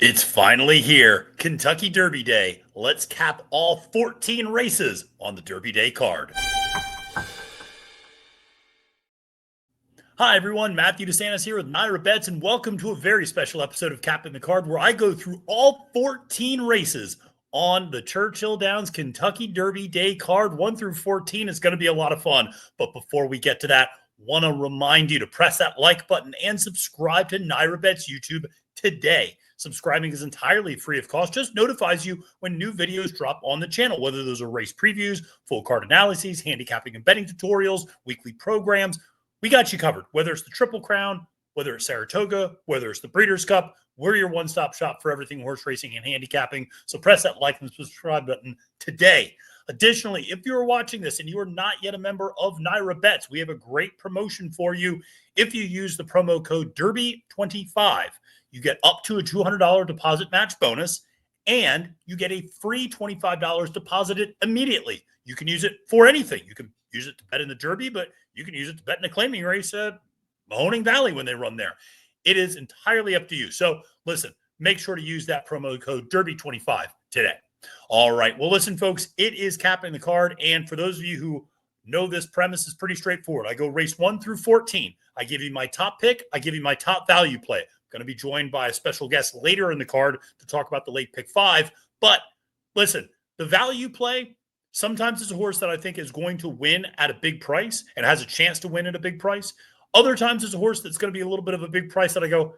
It's finally here, Kentucky Derby Day. Let's cap all 14 races on the Derby Day card. Hi everyone, Matthew DeSantis here with NYRA Bets, and welcome to a very special episode of Capping the Card where I go through all 14 races on the Churchill Downs Kentucky Derby Day card. 1 through 14 is going to be a lot of fun, but before we get to that, want to remind you to press that like button and subscribe to NYRA Bets YouTube today. Subscribing is entirely free of cost, just notifies you when new videos drop on the channel, whether those are race previews, full card analyses, handicapping and betting tutorials, weekly programs. We got you covered, whether it's the Triple Crown, whether it's Saratoga, whether it's the Breeders' Cup. We're your one-stop shop for everything horse racing and handicapping. So press that like and subscribe button today. Additionally, if you're watching this and you are not yet a member of NYRA Bets, we have a great promotion for you. If you use the promo code DERBY25, you get up to a $200 deposit match bonus, and you get a free $25 deposited immediately. You can use it for anything. You can use it to bet in the Derby, but you can use it to bet in a claiming race at Mahoning Valley when they run there. It is entirely up to you. So listen, make sure to use that promo code DERBY25 today. All right. Well, listen, folks, it is capping the card. And for those of you who know, this premise is pretty straightforward. I go race 1 through 14. I give you my top pick. I give you my top value play. Going to be joined by a special guest later in the card to talk about the late pick 5. But listen, the value play sometimes is a horse that I think is going to win at a big price and has a chance to win at a big price. Other times it's a horse that's going to be a little bit of a big price that I go,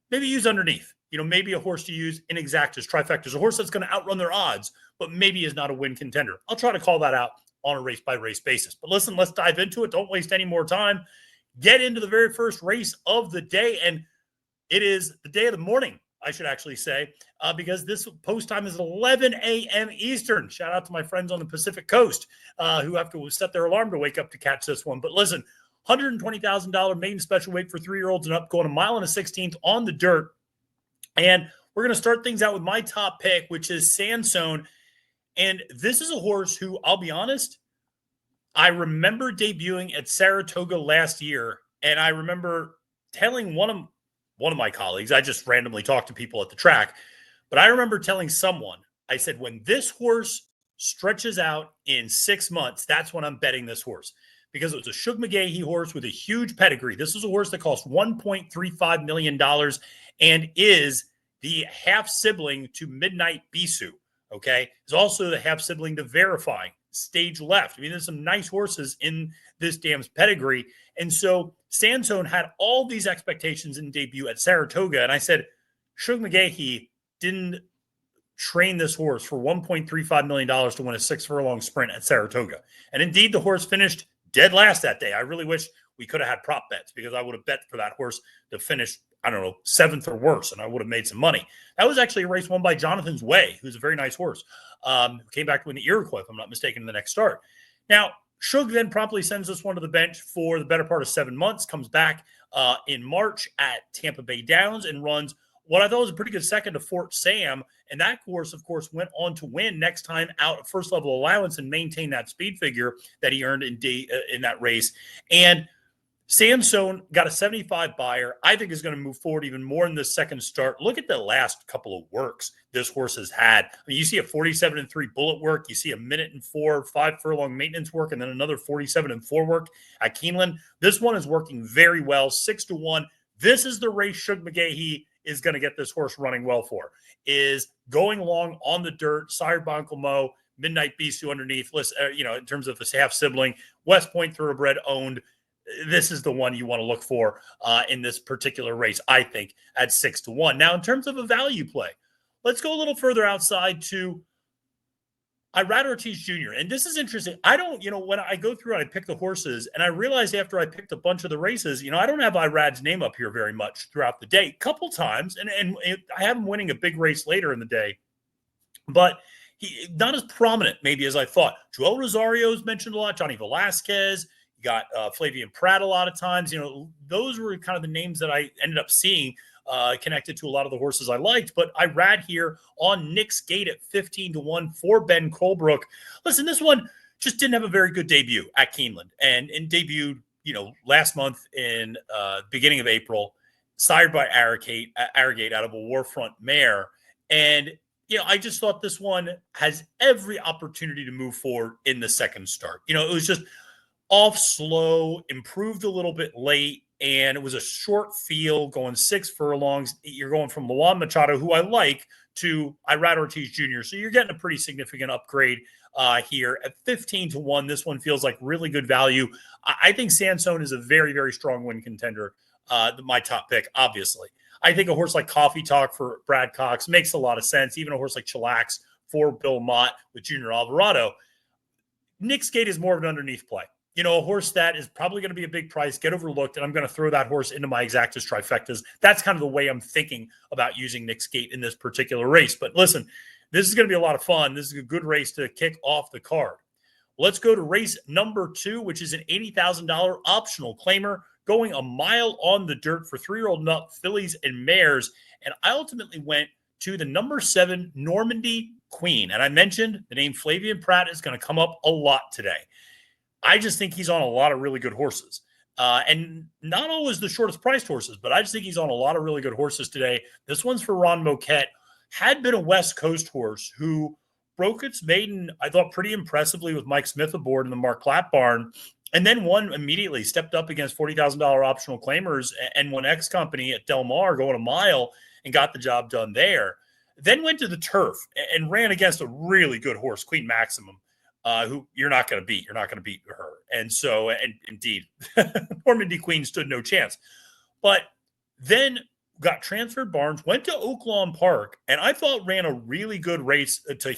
maybe use underneath. Maybe a horse to use in exactas, trifectas, a horse that's going to outrun their odds, but maybe is not a win contender. I'll try to call that out on a race-by-race basis. But listen, let's dive into it. Don't waste any more time. Get into the very first race of the day, and it is the day of the morning, I should actually say, because this post time is 11 a.m. Eastern. Shout out to my friends on the Pacific Coast who have to set their alarm to wake up to catch this one. But listen, $120,000 maiden special weight for 3-year-olds and up, going a mile and a 16th on the dirt. And we're going to start things out with my top pick, which is Sandman. And this is a horse who, I'll be honest, I remember debuting at Saratoga last year. And I remember telling one of my colleagues, I just randomly talked to people at the track, but I remember telling someone, I said, when this horse stretches out in 6 months, that's when I'm betting this horse, because it was a Shug McGaughey horse with a huge pedigree. This is a horse that cost $1.35 million and is the half sibling to Midnight Bisou. Okay. It's also the half sibling to Verifying, Stage Left. I mean, there's some nice horses in this dam's pedigree. And so Sandman had all these expectations in debut at Saratoga. And I said, Shug McGaughey didn't train this horse for $1.35 million to win a 6-furlong sprint at Saratoga. And indeed, the horse finished dead last that day. I really wish we could have had prop bets, because I would have bet for that horse to finish, 7th or worse, and I would have made some money. That was actually a race won by Jonathan's Way, who's a very nice horse. Came back to win the Iroquois, if I'm not mistaken, in the next start. Now, Shug then promptly sends this one to the bench for the better part of 7 months, comes back in March at Tampa Bay Downs and runs what I thought was a pretty good second to Fort Sam. And that horse, of course, went on to win next time out at first level allowance and maintain that speed figure that he earned in that race. And Sandman got a 75 buyer. I think is going to move forward even more in this second start. Look at the last couple of works this horse has had. I mean, you see a 47-3 bullet work. You see a 1:04, 5-furlong maintenance work, and then another 47-4 work at Keeneland. This one is working very well, 6-1. This is the race Shug McGaughey is going to get this horse running well for, is going along on the dirt, sired by Uncle Mo, Midnight Bisou underneath, in terms of the half sibling, West Point Thoroughbred owned. This is the one you want to look for in this particular race, I think, at 6-1. Now, in terms of a value play, let's go a little further outside to Irad Ortiz Jr. And this is interesting. I don't, when I go through and I pick the horses, and I realized after I picked a bunch of the races, I don't have Irad's name up here very much throughout the day. A couple times, and I have him winning a big race later in the day, but he not as prominent maybe as I thought. Joel Rosario's mentioned a lot, Johnny Velasquez. You got Flavian Pratt a lot of times. Those were kind of the names that I ended up seeing connected to a lot of the horses I liked. But I ran here on Nick's Gate at 15-1 for Ben Colebrook. Listen, this one just didn't have a very good debut at Keeneland, and debuted, last month in beginning of April. sired by Arrogate out of a Warfront mare. And, I just thought this one has every opportunity to move forward in the second start. It was just off slow, improved a little bit late, and it was a short field going 6 furlongs. You're going from Luan Machado, who I like, to Irad Ortiz Jr. So you're getting a pretty significant upgrade here at 15-1. This one feels like really good value. I think Sansone is a very, very strong win contender. My top pick, obviously. I think a horse like Coffee Talk for Brad Cox makes a lot of sense. Even a horse like Chillax for Bill Mott with Junior Alvarado. Nick's Gate is more of an underneath play. A horse that is probably going to be a big price, get overlooked, and I'm going to throw that horse into my exactas trifectas. That's kind of the way I'm thinking about using Nick's Gate in this particular race. But listen, this is going to be a lot of fun. This is a good race to kick off the card. Let's go to race number 2, which is an $80,000 optional claimer going a mile on the dirt for 3-year-old nut fillies and mares. And I ultimately went to the number 7 Normandy Queen. And I mentioned the name Flavian Pratt is going to come up a lot today. I just think he's on a lot of really good horses. And not always the shortest priced horses, but I just think he's on a lot of really good horses today. This one's for Ron Moquette. Had been a West Coast horse who broke its maiden, I thought, pretty impressively with Mike Smith aboard in the Mark Clapp barn, and then won immediately, stepped up against $40,000 optional claimers and won X Company at Del Mar going a mile and got the job done there. Then went to the turf and ran against a really good horse, Queen Maximum, who you're not going to beat. You're not going to beat her. And so, and indeed, Normandy Queen stood no chance. But then got transferred barns, went to Oaklawn Park, and I thought ran a really good race to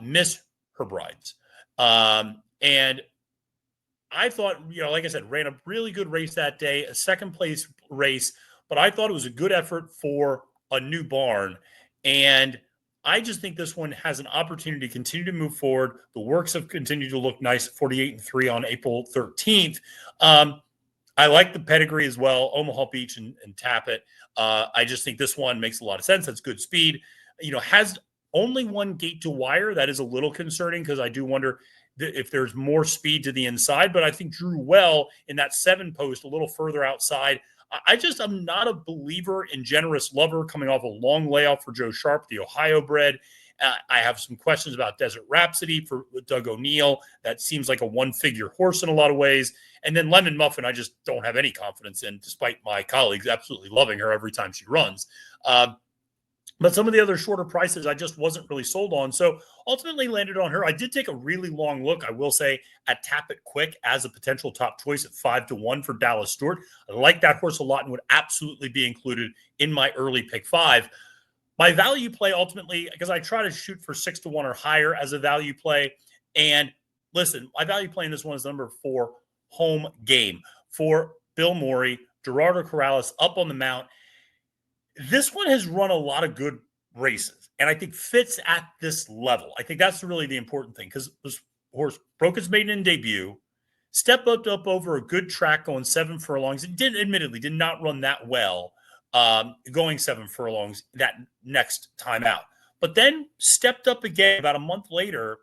Miss Her Brides. And I thought, like I said, ran a really good race that day, a second place race, but I thought it was a good effort for a new barn. And I just think this one has an opportunity to continue to move forward. The works have continued to look nice, 48-3 on April 13th. I like the pedigree as well, Omaha Beach and Tappet. I just think this one makes a lot of sense. That's good speed. Has only one gate to wire. That is a little concerning because I do wonder if there's more speed to the inside, but I think drew well in that 7 post a little further outside. I'm not a believer in Generous Lover coming off a long layoff for Joe Sharp, the Ohio bred. I have some questions about Desert Rhapsody for Doug O'Neill. That seems like a one-figure horse in a lot of ways. And then Lemon Muffin, I just don't have any confidence in, despite my colleagues absolutely loving her every time she runs. But some of the other shorter prices I just wasn't really sold on. So ultimately landed on her. I did take a really long look, I will say, at Tap It Quick as a potential top choice at 5-1 for Dallas Stewart. I like that horse a lot and would absolutely be included in my early pick 5. My value play ultimately, because I try to shoot for 6-1 or higher as a value play. And listen, my value play in this one is number 4, Home Game, for Bill Morey, Gerardo Corrales up on the mount. This one has run a lot of good races, and I think fits at this level. I think that's really the important thing, because this horse broke its maiden debut, stepped up over a good track going 7 furlongs. It admittedly did not run that well going 7 furlongs that next time out, but then stepped up again about a month later,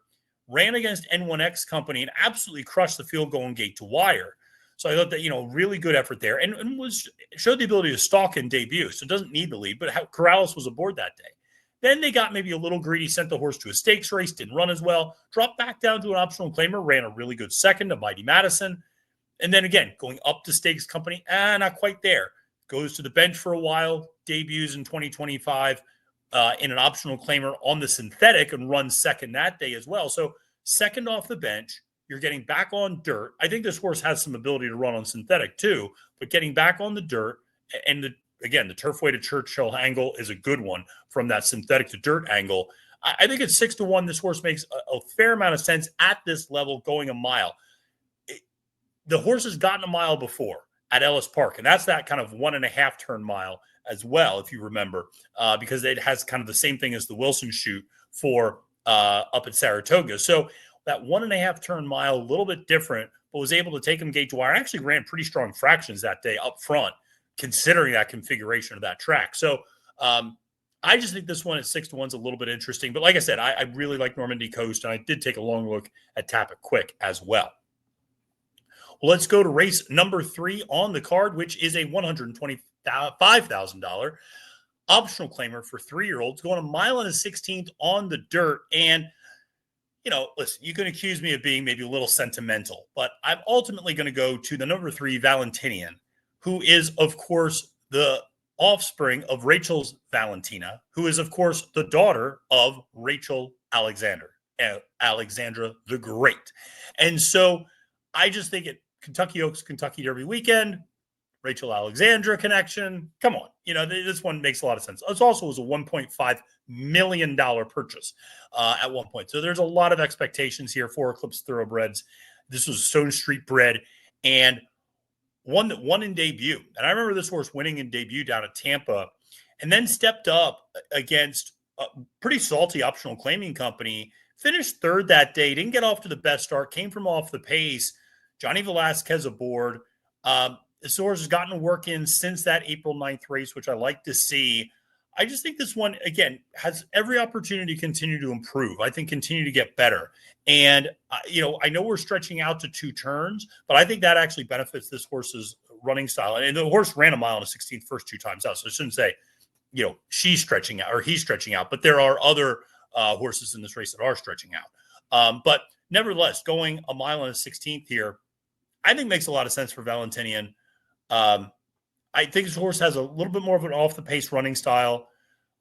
ran against N1X Company and absolutely crushed the field going gate to wire. So I thought that, really good effort there, and showed the ability to stalk in debut. So it doesn't need the lead, but Corrales was aboard that day. Then they got maybe a little greedy, sent the horse to a stakes race, didn't run as well, dropped back down to an optional claimer, ran a really good second to Mighty Madison. And then again, going up to Stakes Company, not quite there. Goes to the bench for a while, debuts in 2025 in an optional claimer on the synthetic and runs second that day as well. So second off the bench, you're getting back on dirt. I think this horse has some ability to run on synthetic too, but getting back on the dirt and the turfway to Churchill angle is a good one from that synthetic to dirt angle. I think at 6-1, this horse makes a fair amount of sense at this level going a mile. The horse has gotten a mile before at Ellis Park, and that's that kind of 1.5 turn mile as well, if you remember, because it has kind of the same thing as the Wilson Chute for up at Saratoga. So that 1.5 turn mile, a little bit different, but was able to take him gate to wire. Actually ran pretty strong fractions that day up front, considering that configuration of that track. So I just think this one at 6-1 is a little bit interesting. But like I said, I really like Normandy Coast, and I did take a long look at Tap It Quick as well. Let's go to race number 3 on the card, which is a $125,000 optional claimer for 3-year-olds going a mile and a 16th on the dirt. And, listen, you can accuse me of being maybe a little sentimental, but I'm ultimately going to go to the number 3 Valentinian, who is, of course, the offspring of Rachel's Valentina, who is, of course, the daughter of Rachel Alexandra the Great. And so I just think Kentucky Oaks, Kentucky Derby weekend, Rachel Alexandra connection. Come on. This one makes a lot of sense. It also was a $1.5 million purchase at one point. So there's a lot of expectations here for Eclipse Thoroughbreds. This was Stone Street bred and one that won in debut. And I remember this horse winning in debut down at Tampa and then stepped up against a pretty salty optional claiming company, finished third that day, didn't get off to the best start, came from off the pace. Johnny Velasquez aboard. This horse has gotten to work in since that April 9th race, which I like to see. I just think this one, again, has every opportunity to continue to improve. I think continue to get better. And, I know we're stretching out to 2 turns, but I think that actually benefits this horse's running style. And the horse ran a mile and a 16th first 2 times out. So I shouldn't say, she's stretching out or he's stretching out, but there are other horses in this race that are stretching out. But nevertheless, going a mile and a 16th here, I think makes a lot of sense for Valentinian. I think this horse has a little bit more of an off-the-pace running style.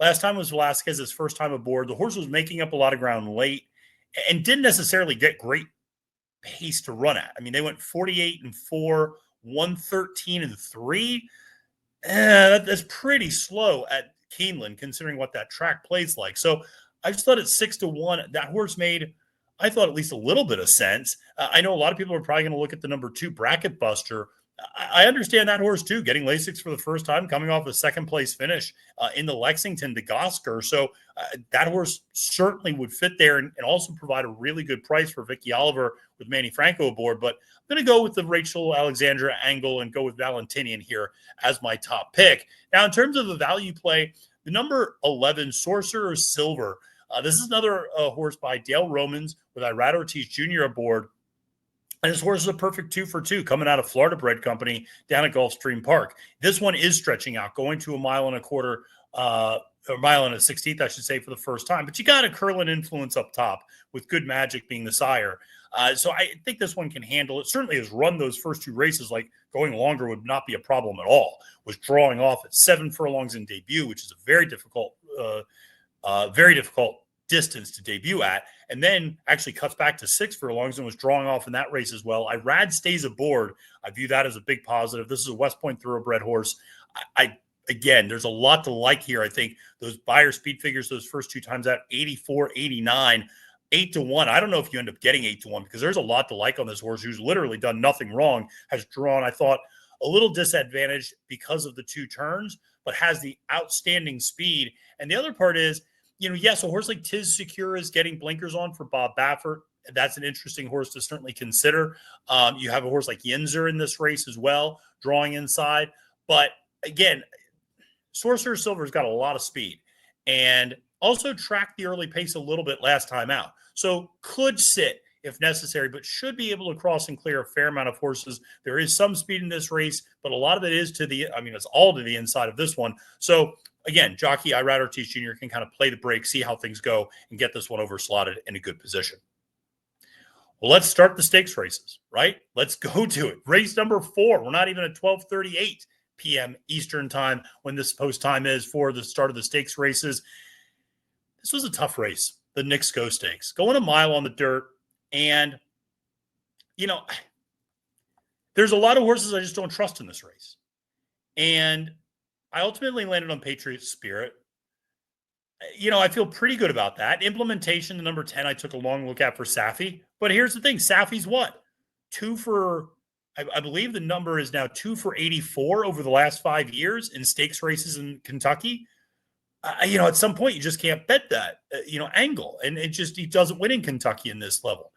Last time was Velasquez's first time aboard. The horse was making up a lot of ground late and didn't necessarily get great pace to run at. I mean, they went 48-4, 113-3. That's pretty slow at Keeneland, considering what that track plays like. So I just thought at 6-1, that horse made, I thought, at least a little bit of sense. I know a lot of people are probably going to look at the number 2 Bracket Buster. I understand that horse too, getting Lasix for the first time, coming off a second place finish in the Lexington to Gosker. So that horse certainly would fit there and also provide a really good price for Vicky Oliver with Manny Franco aboard. But I'm going to go with the Rachel Alexandra angle and go with Valentinian here as my top pick. Now, in terms of the value play, the number 11 Sorcerer Silver. This is another horse by Dale Romans with Irad Ortiz Jr. aboard. And this horse is a perfect 2 for 2 coming out of Florida Bred Company down at Gulfstream Park. This one is stretching out, going to a mile and a quarter, or mile and a 16th, I should say, for the first time. But you got a curling influence up top with Good Magic being the sire. So I think this one can handle it. Certainly has run those first 2 races. Like going longer would not be a problem at all. Was drawing off at 7 furlongs in debut, which is a very difficult distance to debut at, and then actually cuts back to 6 furlongs and was drawing off in that race as well. Irad stays aboard. I view that as a big positive. This is a West Point thoroughbred horse. Again, there's a lot to like here. I think those buyer speed figures, those first 2 times out, 84, 89, 8-1. I don't know if you end up getting 8-1 because there's a lot to like on this horse who's literally done nothing wrong, has drawn, I thought, a little disadvantaged because of the 2 turns, but has the outstanding speed. And the other part is, yes, a horse like Tiz Secure is getting blinkers on for Bob Baffert. That's an interesting horse to certainly consider. You have a horse like Yinzer in this race as well, drawing inside. But again, Sorcerer Silver's got a lot of speed and also tracked the early pace a little bit last time out. So could sit if necessary, but should be able to cross and clear a fair amount of horses. There is some speed in this race, but a lot of it is it's all to the inside of this one. So again, jockey Irad Ortiz Jr. can kind of play the break, see how things go, and get this one over slotted in a good position. Well, let's start the stakes races, right? Let's go to it. Race number 4. We're not even at 12:38 p.m. Eastern time when this post time is for the start of the stakes races. This was a tough race, the Knicks Go Stakes. Going a mile on the dirt, and, there's a lot of horses I just don't trust in this race. And I ultimately landed on Patriot Spirit. I feel pretty good about that. Implementation, the number 10, I took a long look at for Safi. But here's the thing. Safi's what? 2 for, I believe the number is now 2 for 84 over the last 5 years in stakes races in Kentucky. At some point, you just can't bet that, angle. And he doesn't win in Kentucky in this level.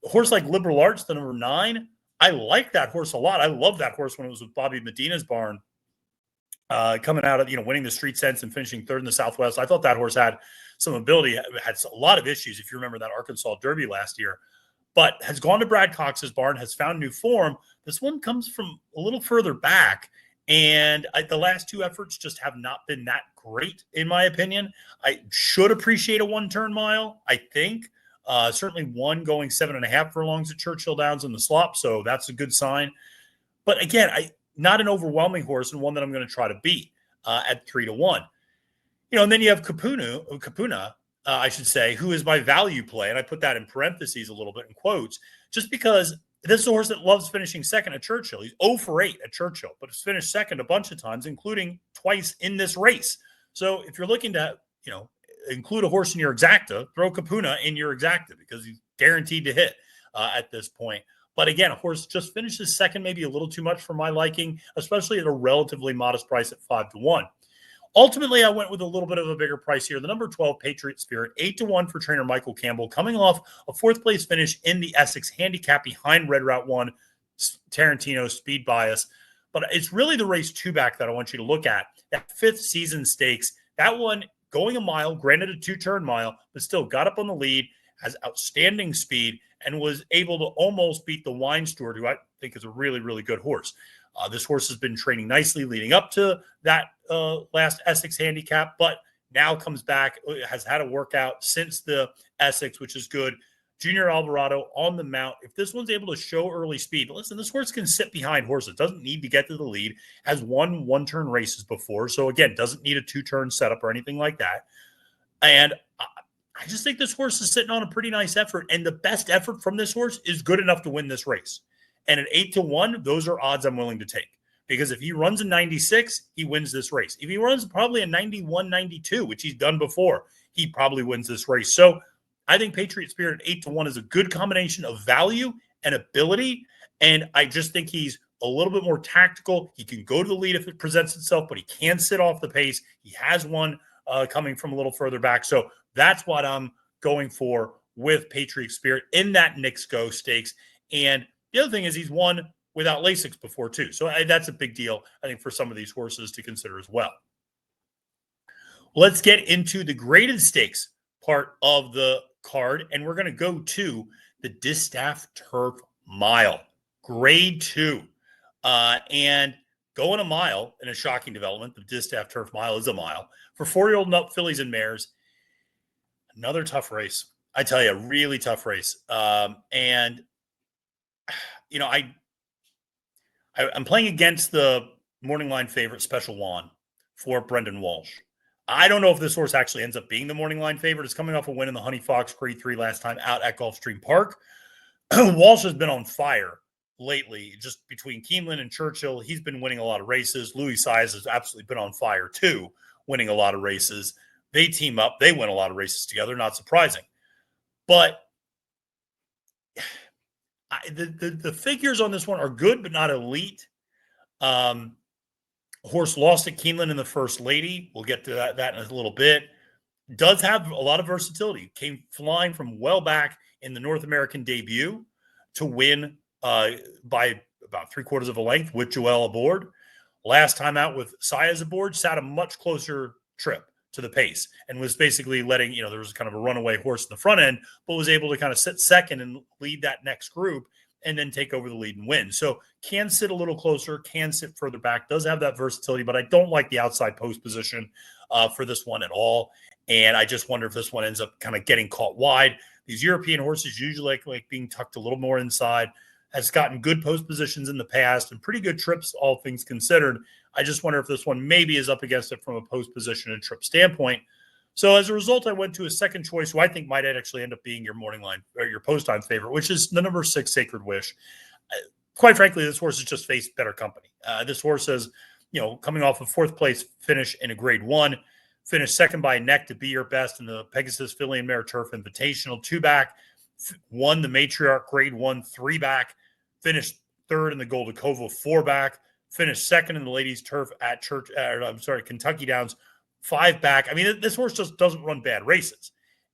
A horse like Liberal Arts, the number 9, I like that horse a lot. I love that horse when it was with Bobby Medina's barn. Coming out of, winning the Street Sense and finishing 3rd in the Southwest. I thought that horse had some ability, had a lot of issues, if you remember that Arkansas Derby last year, but has gone to Brad Cox's barn, has found new form. This one comes from a little further back, and the last two efforts just have not been that great, in my opinion. I should appreciate a one-turn mile, I think. Certainly one going 7.5 furlongs at Churchill Downs in the slop, so that's a good sign. But again, not an overwhelming horse, and one that I'm going to try to beat at 3-1. And then you have Kopion, I should say, who is my value play, and I put that in parentheses a little bit in quotes, just because this is a horse that loves finishing second at Churchill. He's 0 for 8 at Churchill, but has finished second a bunch of times, including twice in this race. So if you're looking to, include a horse in your exacta, throw Kopion in your exacta because he's guaranteed to hit at this point. But again, a horse just finishes second, maybe a little too much for my liking, especially at a relatively modest price at 5-1. Ultimately, I went with a little bit of a bigger price here. The number 12, Patriot Spirit, 8-1 for trainer Michael Campbell, coming off a fourth-place finish in the Essex Handicap behind Red Route 1, Tarantino, Speed Bias. But it's really the race 2 back that I want you to look at. That 5th season stakes, that one going a mile, granted a 2-turn mile, but still got up on the lead, has outstanding speed, and was able to almost beat the Wine Steward, who I think is a really, really good horse. This horse has been training nicely leading up to that last Essex handicap, but now comes back, has had a workout since the Essex, which is good. Junior Alvarado on the mount. If this one's able to show early speed, listen, this horse can sit behind horses, doesn't need to get to the lead, has won one-turn races before, so again, doesn't need a 2-turn setup or anything like that. And I just think this horse is sitting on a pretty nice effort, and the best effort from this horse is good enough to win this race. And at 8-1, those are odds I'm willing to take. Because if he runs a 96, he wins this race. If he runs probably a 91, 92, which he's done before, he probably wins this race. So I think Patriot Spirit at 8-1 is a good combination of value and ability. And I just think he's a little bit more tactical. He can go to the lead if it presents itself, but he can sit off the pace. He has one coming from a little further back. So that's what I'm going for with Patriot Spirit in that Knicks Go Stakes. And the other thing is he's won without Lasix before, too. So that's a big deal, I think, for some of these horses to consider as well. Let's get into the graded stakes part of the card, and we're going to go to the Distaff Turf Mile, Grade 2. And going a mile in a shocking development, the Distaff Turf Mile is a mile. For 4-year-old and up fillies and mares, another tough race. I tell you, a really tough race. And I'm playing against the morning line favorite, Special Juan, for Brendan Walsh. I don't know if this horse actually ends up being the morning line favorite. It's coming off a win in the Honey Fox Grade 3 last time out at Gulfstream Park. Walsh has been on fire lately, just between Keeneland and Churchill. He's been winning a lot of races. Louis Size has absolutely been on fire too, winning a lot of races. They team up. They win a lot of races together. Not surprising. But the figures on this one are good, but not elite. Horse lost at Keeneland in the First Lady. We'll get to that in a little bit. Does have a lot of versatility. Came flying from well back in the North American debut to win by about 3/4 of a length with Joel aboard. Last time out with Saez aboard, sat a much closer trip to the pace and was basically letting, there was kind of a runaway horse in the front end, but was able to kind of sit second and lead that next group and then take over the lead and win. So can sit a little closer, can sit further back, does have that versatility, but I don't like the outside post position for this one at all. And I just wonder if this one ends up kind of getting caught wide. These European horses usually like being tucked a little more inside, has gotten good post positions in the past and pretty good trips, all things considered. I just wonder if this one maybe is up against it from a post position and trip standpoint. So as a result, I went to a second choice, who I think might actually end up being your morning line or your post time favorite, which is the number 6, Sacred Wish. Quite frankly, this horse has just faced better company. This horse is, coming off a 4th place finish in a Grade 1, finished second by a neck to Be Your Best in the Pegasus Filly and Mare Turf Invitational 2-back, won the Matriarch Grade 1 3-back, finished third in the Goldakovo 4-back, finished second in the Ladies Turf at Kentucky Downs 5-back. I mean, this horse just doesn't run bad races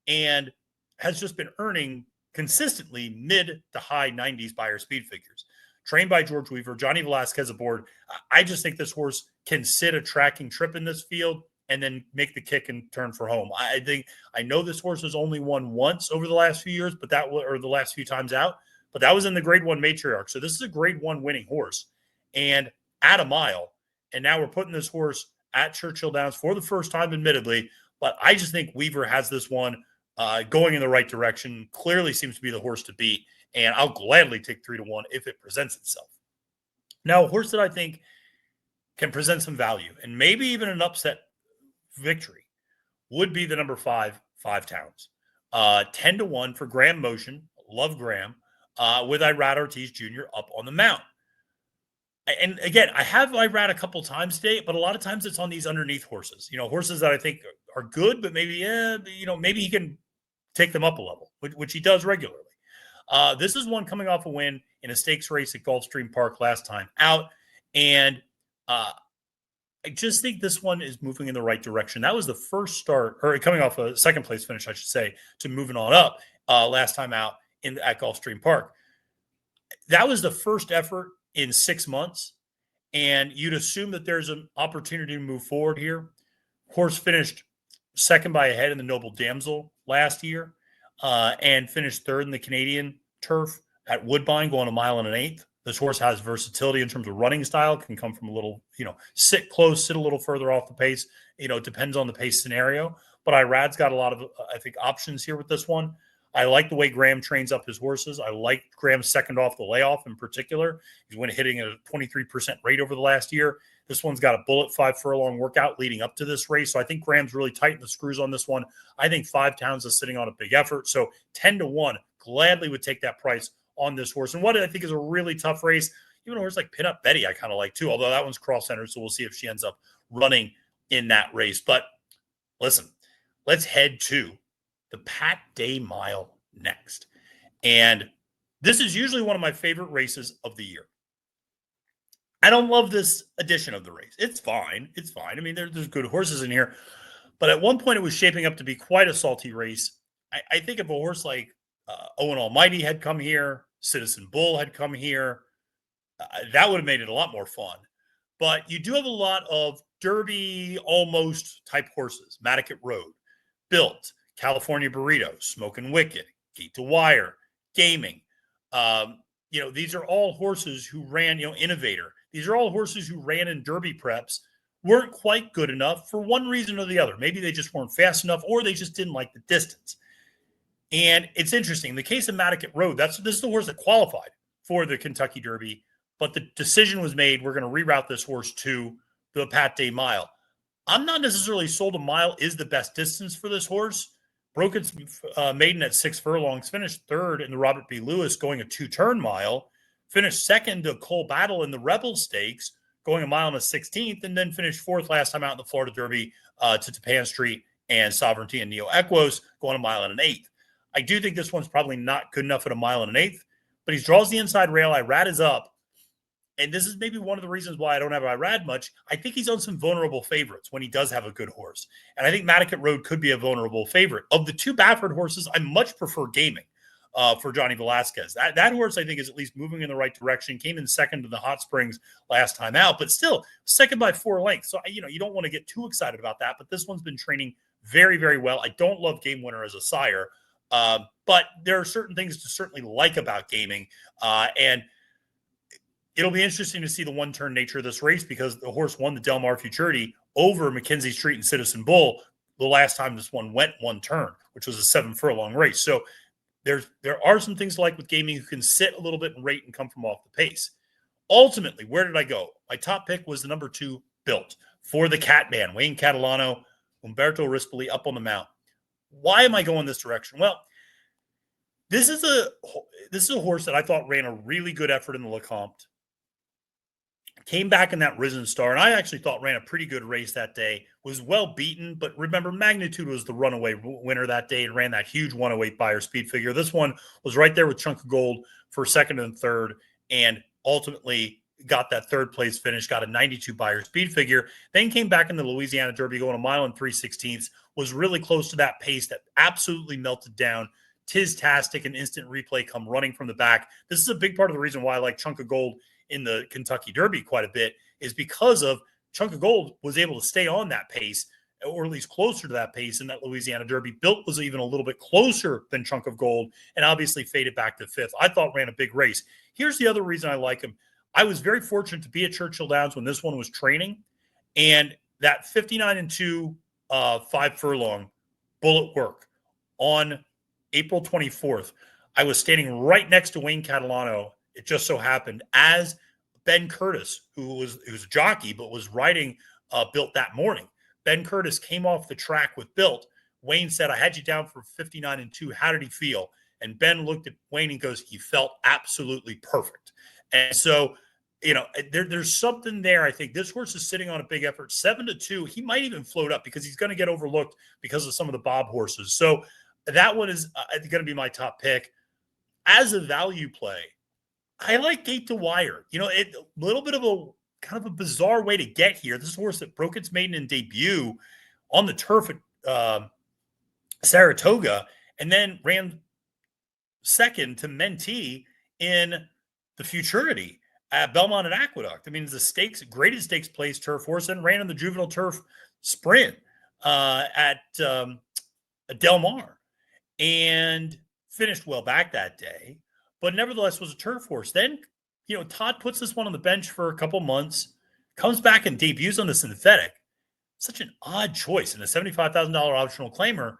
and has just been earning consistently mid to high 90s Beyer speed figures. Trained by George Weaver, Johnny Velasquez aboard. I just think this horse can sit a tracking trip in this field and then make the kick and turn for home. I know this horse has only won once over the last few years, but the last few times out, but that was in the grade 1 matriarch. So this is a grade 1 winning horse and at a mile. And now we're putting this horse at Churchill Downs for the first time, admittedly. But I just think Weaver has this one going in the right direction. Clearly seems to be the horse to beat. And I'll gladly take 3-1 if it presents itself. Now, a horse that I think can present some value and maybe even an upset victory would be the number 5, 5 Towns. 10-1 for Graham Motion. Love Graham. With Irad Ortiz Jr. up on the mount. And again, I have Irad a couple times today, but a lot of times it's on these underneath horses. Horses that I think are good, but maybe, maybe he can take them up a level, which he does regularly. This is one coming off a win in a stakes race at Gulfstream Park last time out. And I just think this one is moving in the right direction. That was the first start, or coming off a second place finish, I should say, to moving on up last time out at Gulfstream Park. That was the first effort in 6 months, and you'd assume that there's an opportunity to move forward here. Horse finished second by a head in the Noble Damsel last year and finished third in the Canadian turf at Woodbine, going 1 1/8 miles. This horse has versatility in terms of running style, can come from a little, sit close, sit a little further off the pace. It depends on the pace scenario. But Irad's got a lot of, I think, options here with this one. I like the way Graham trains up his horses. I like Graham's second off the layoff in particular. He's went hitting at a 23% rate over the last year. This one's got a bullet 5 furlong workout leading up to this race. So I think Graham's really tightened the screws on this one. I think 5 Towns is sitting on a big effort. So 10-1, gladly would take that price on this horse. And what I think is a really tough race, even a horse like Pin Up Betty, I kind of like too, although that one's cross-centered. So we'll see if she ends up running in that race. But listen, let's head to the Pat Day Mile next. And this is usually one of my favorite races of the year. I don't love this edition of the race. It's fine. It's fine. I mean, there's good horses in here. But at one point, it was shaping up to be quite a salty race. I think if a horse like Owen Almighty had come here, Citizen Bull had come here, that would have made it a lot more fun. But you do have a lot of Derby almost type horses. Madaket Road, Built, California Burrito, Smokin' Wicked, Gate to Wire, Gaming. These are all horses who ran, Innovator. These are all horses who ran in Derby preps, weren't quite good enough for one reason or the other. Maybe they just weren't fast enough, or they just didn't like the distance. And it's interesting. In the case of Madaket Road, this is the horse that qualified for the Kentucky Derby, but the decision was made, we're going to reroute this horse to the Pat Day Mile. I'm not necessarily sold a mile is the best distance for this horse. Broke its maiden at 6 furlongs, finished third in the Robert B. Lewis going a 2-turn mile, finished second to Cole Battle in the Rebel Stakes going 1 1/16, and then finished fourth last time out in the Florida Derby to Tapan Street and Sovereignty and Neo Equos going 1 1/8. I do think this one's probably not good enough at 1 1/8, but he draws the inside rail. Irad is up. And this is maybe one of the reasons why I don't have Irad much. I think he's on some vulnerable favorites when he does have a good horse. And I think Madaket Road could be a vulnerable favorite. Of the 2 Baffert horses, I much prefer Gaming for Johnny Velasquez. That horse, I think, is at least moving in the right direction. Came in second to the Hot Springs last time out, but still second by 4 lengths. So, you don't want to get too excited about that. But this one's been training very, very well. I don't love Game Winner as a sire, but there are certain things to certainly like about Gaming. And it'll be interesting to see the one-turn nature of this race because the horse won the Del Mar Futurity over Mackenzie Street and Citizen Bull the last time this one went one turn, which was a 7 furlong race. So there are some things to like with Gaming who can sit a little bit and rate and come from off the pace. Ultimately, where did I go? My top pick was the number 2 Built for the Catman, Wayne Catalano, Umberto Rispoli up on the mount. Why am I going this direction? Well, this is a horse that I thought ran a really good effort in the Lecomte. Came back in that Risen Star, and I actually thought ran a pretty good race that day. Was well beaten, but remember, Magnitude was the runaway winner that day and ran that huge 108 Beyer speed figure. This one was right there with Chunk of Gold for second and third, and ultimately got that third place finish, got a 92 Beyer speed figure, then came back in the Louisiana Derby going 1 3/16, was really close to that pace that absolutely melted down. Tiz-tastic and instant replay come running from the back. This is a big part of the reason why I like Chunk of Gold in the Kentucky Derby quite a bit, is because of Chunk of Gold was able to stay on that pace or at least closer to that pace in that Louisiana Derby. Built was even a little bit closer than Chunk of Gold, and obviously faded back to fifth. I thought ran a big race. Here's the other reason I like him. I was very fortunate to be at Churchill Downs when this one was training, and that 59-2 5 furlong bullet work on April 24th. I was standing right next to Wayne Catalano. It just so happened as Ben Curtis, who was a jockey but was riding Built that morning. Ben Curtis came off the track with Built. Wayne said, "I had you down for 59-2. How did he feel?" And Ben looked at Wayne and goes, "He felt absolutely perfect." And so, there's something there. I think this horse is sitting on a big effort. 7-2. He might even float up because he's going to get overlooked because of some of the Bob horses. So that one is going to be my top pick. As a value play, I like Gate to Wire. A little bit of a kind of a bizarre way to get here. This is a horse that broke its maiden and debut on the turf at Saratoga and then ran second to Mentee in the Futurity at Belmont and Aqueduct. I mean, it's a graded stakes place turf horse, and ran in the juvenile turf sprint at Del Mar and finished well back that day, but nevertheless was a turf horse. Then, Todd puts this one on the bench for a couple months, comes back and debuts on the synthetic. Such an odd choice in a $75,000 optional claimer.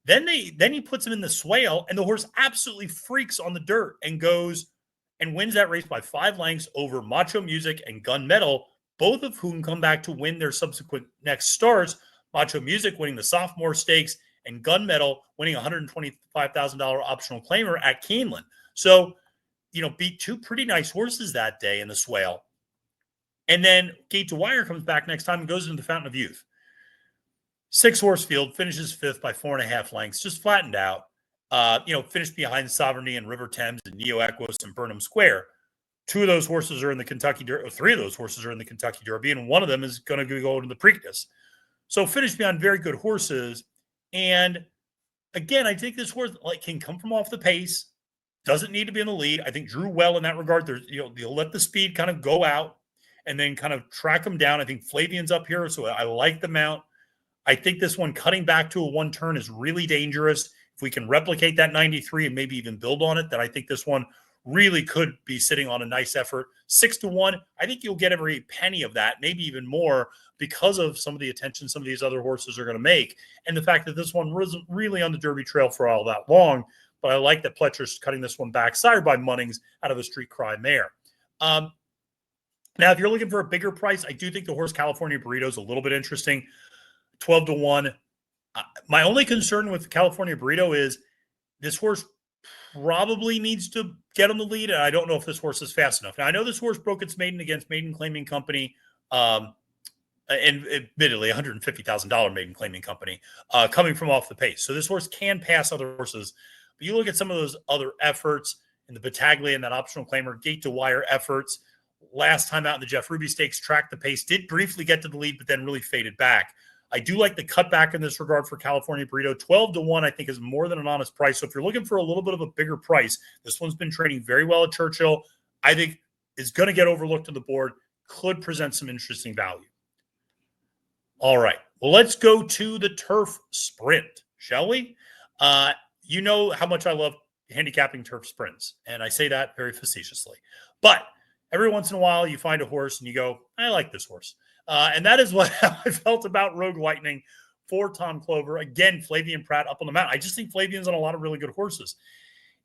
Then he puts him in the swale, and the horse absolutely freaks on the dirt and goes and wins that race by 5 lengths over Macho Music and Gunmetal, both of whom come back to win their subsequent next starts. Macho Music winning the sophomore stakes and Gunmetal winning $125,000 optional claimer at Keeneland. So, beat 2 pretty nice horses that day in the swale. And then Gate to Wire comes back next time and goes into the Fountain of Youth. 6-horse field, finishes 5th by 4.5 lengths, just flattened out. Finished behind Sovereignty and River Thames and Neo Equus and Burnham Square. 2 of those horses are in the Kentucky Derby, or 3 of those horses are in the Kentucky Derby, and one of them is going to go to the Preakness. So finished behind very good horses. And again, I think this horse can come from off the pace, doesn't need to be in the lead. I think drew well in that regard. There's, you'll let the speed kind of go out and then kind of track them down. I think Flavian's up here, so I like the mount. I think this one cutting back to a 1 turn is really dangerous. If we can replicate that 93 and maybe even build on it, then I think this one really could be sitting on a nice effort. 6-1, I think you'll get every penny of that, maybe even more, because of some of the attention some of these other horses are going to make. And the fact that this one wasn't really on the Derby trail for all that long. But I like that Pletcher's cutting this one back, sired by Munnings out of a Street Cry mare. Now, if you're looking for a bigger price, I do think the horse California Burrito is a little bit interesting. 12-1. My only concern with California Burrito is this horse probably needs to get on the lead, and I don't know if this horse is fast enough. Now, I know this horse broke its maiden against Maiden Claiming Company, and admittedly, $150,000 Maiden Claiming Company, coming from off the pace. So this horse can pass other horses. But you look at some of those other efforts in the Battaglia and that optional claimer, Gate to Wire efforts. Last time out in the Jeff Ruby Stakes, tracked the pace, did briefly get to the lead, but then really faded back. I do like the cutback in this regard for California Burrito. 12-1, I think, is more than an honest price. So if you're looking for a little bit of a bigger price, this one's been trading very well at Churchill. I think is going to get overlooked on the board, could present some interesting value. All right. Well, let's go to the turf sprint, shall we? You know how much I love handicapping turf sprints, and I say that very facetiously. But every once in a while, you find a horse and you go, I like this horse. And that is what I felt about Rogue Lightning for Tom Clover. Again, Flavian Pratt up on the mount. I just think Flavian's on a lot of really good horses.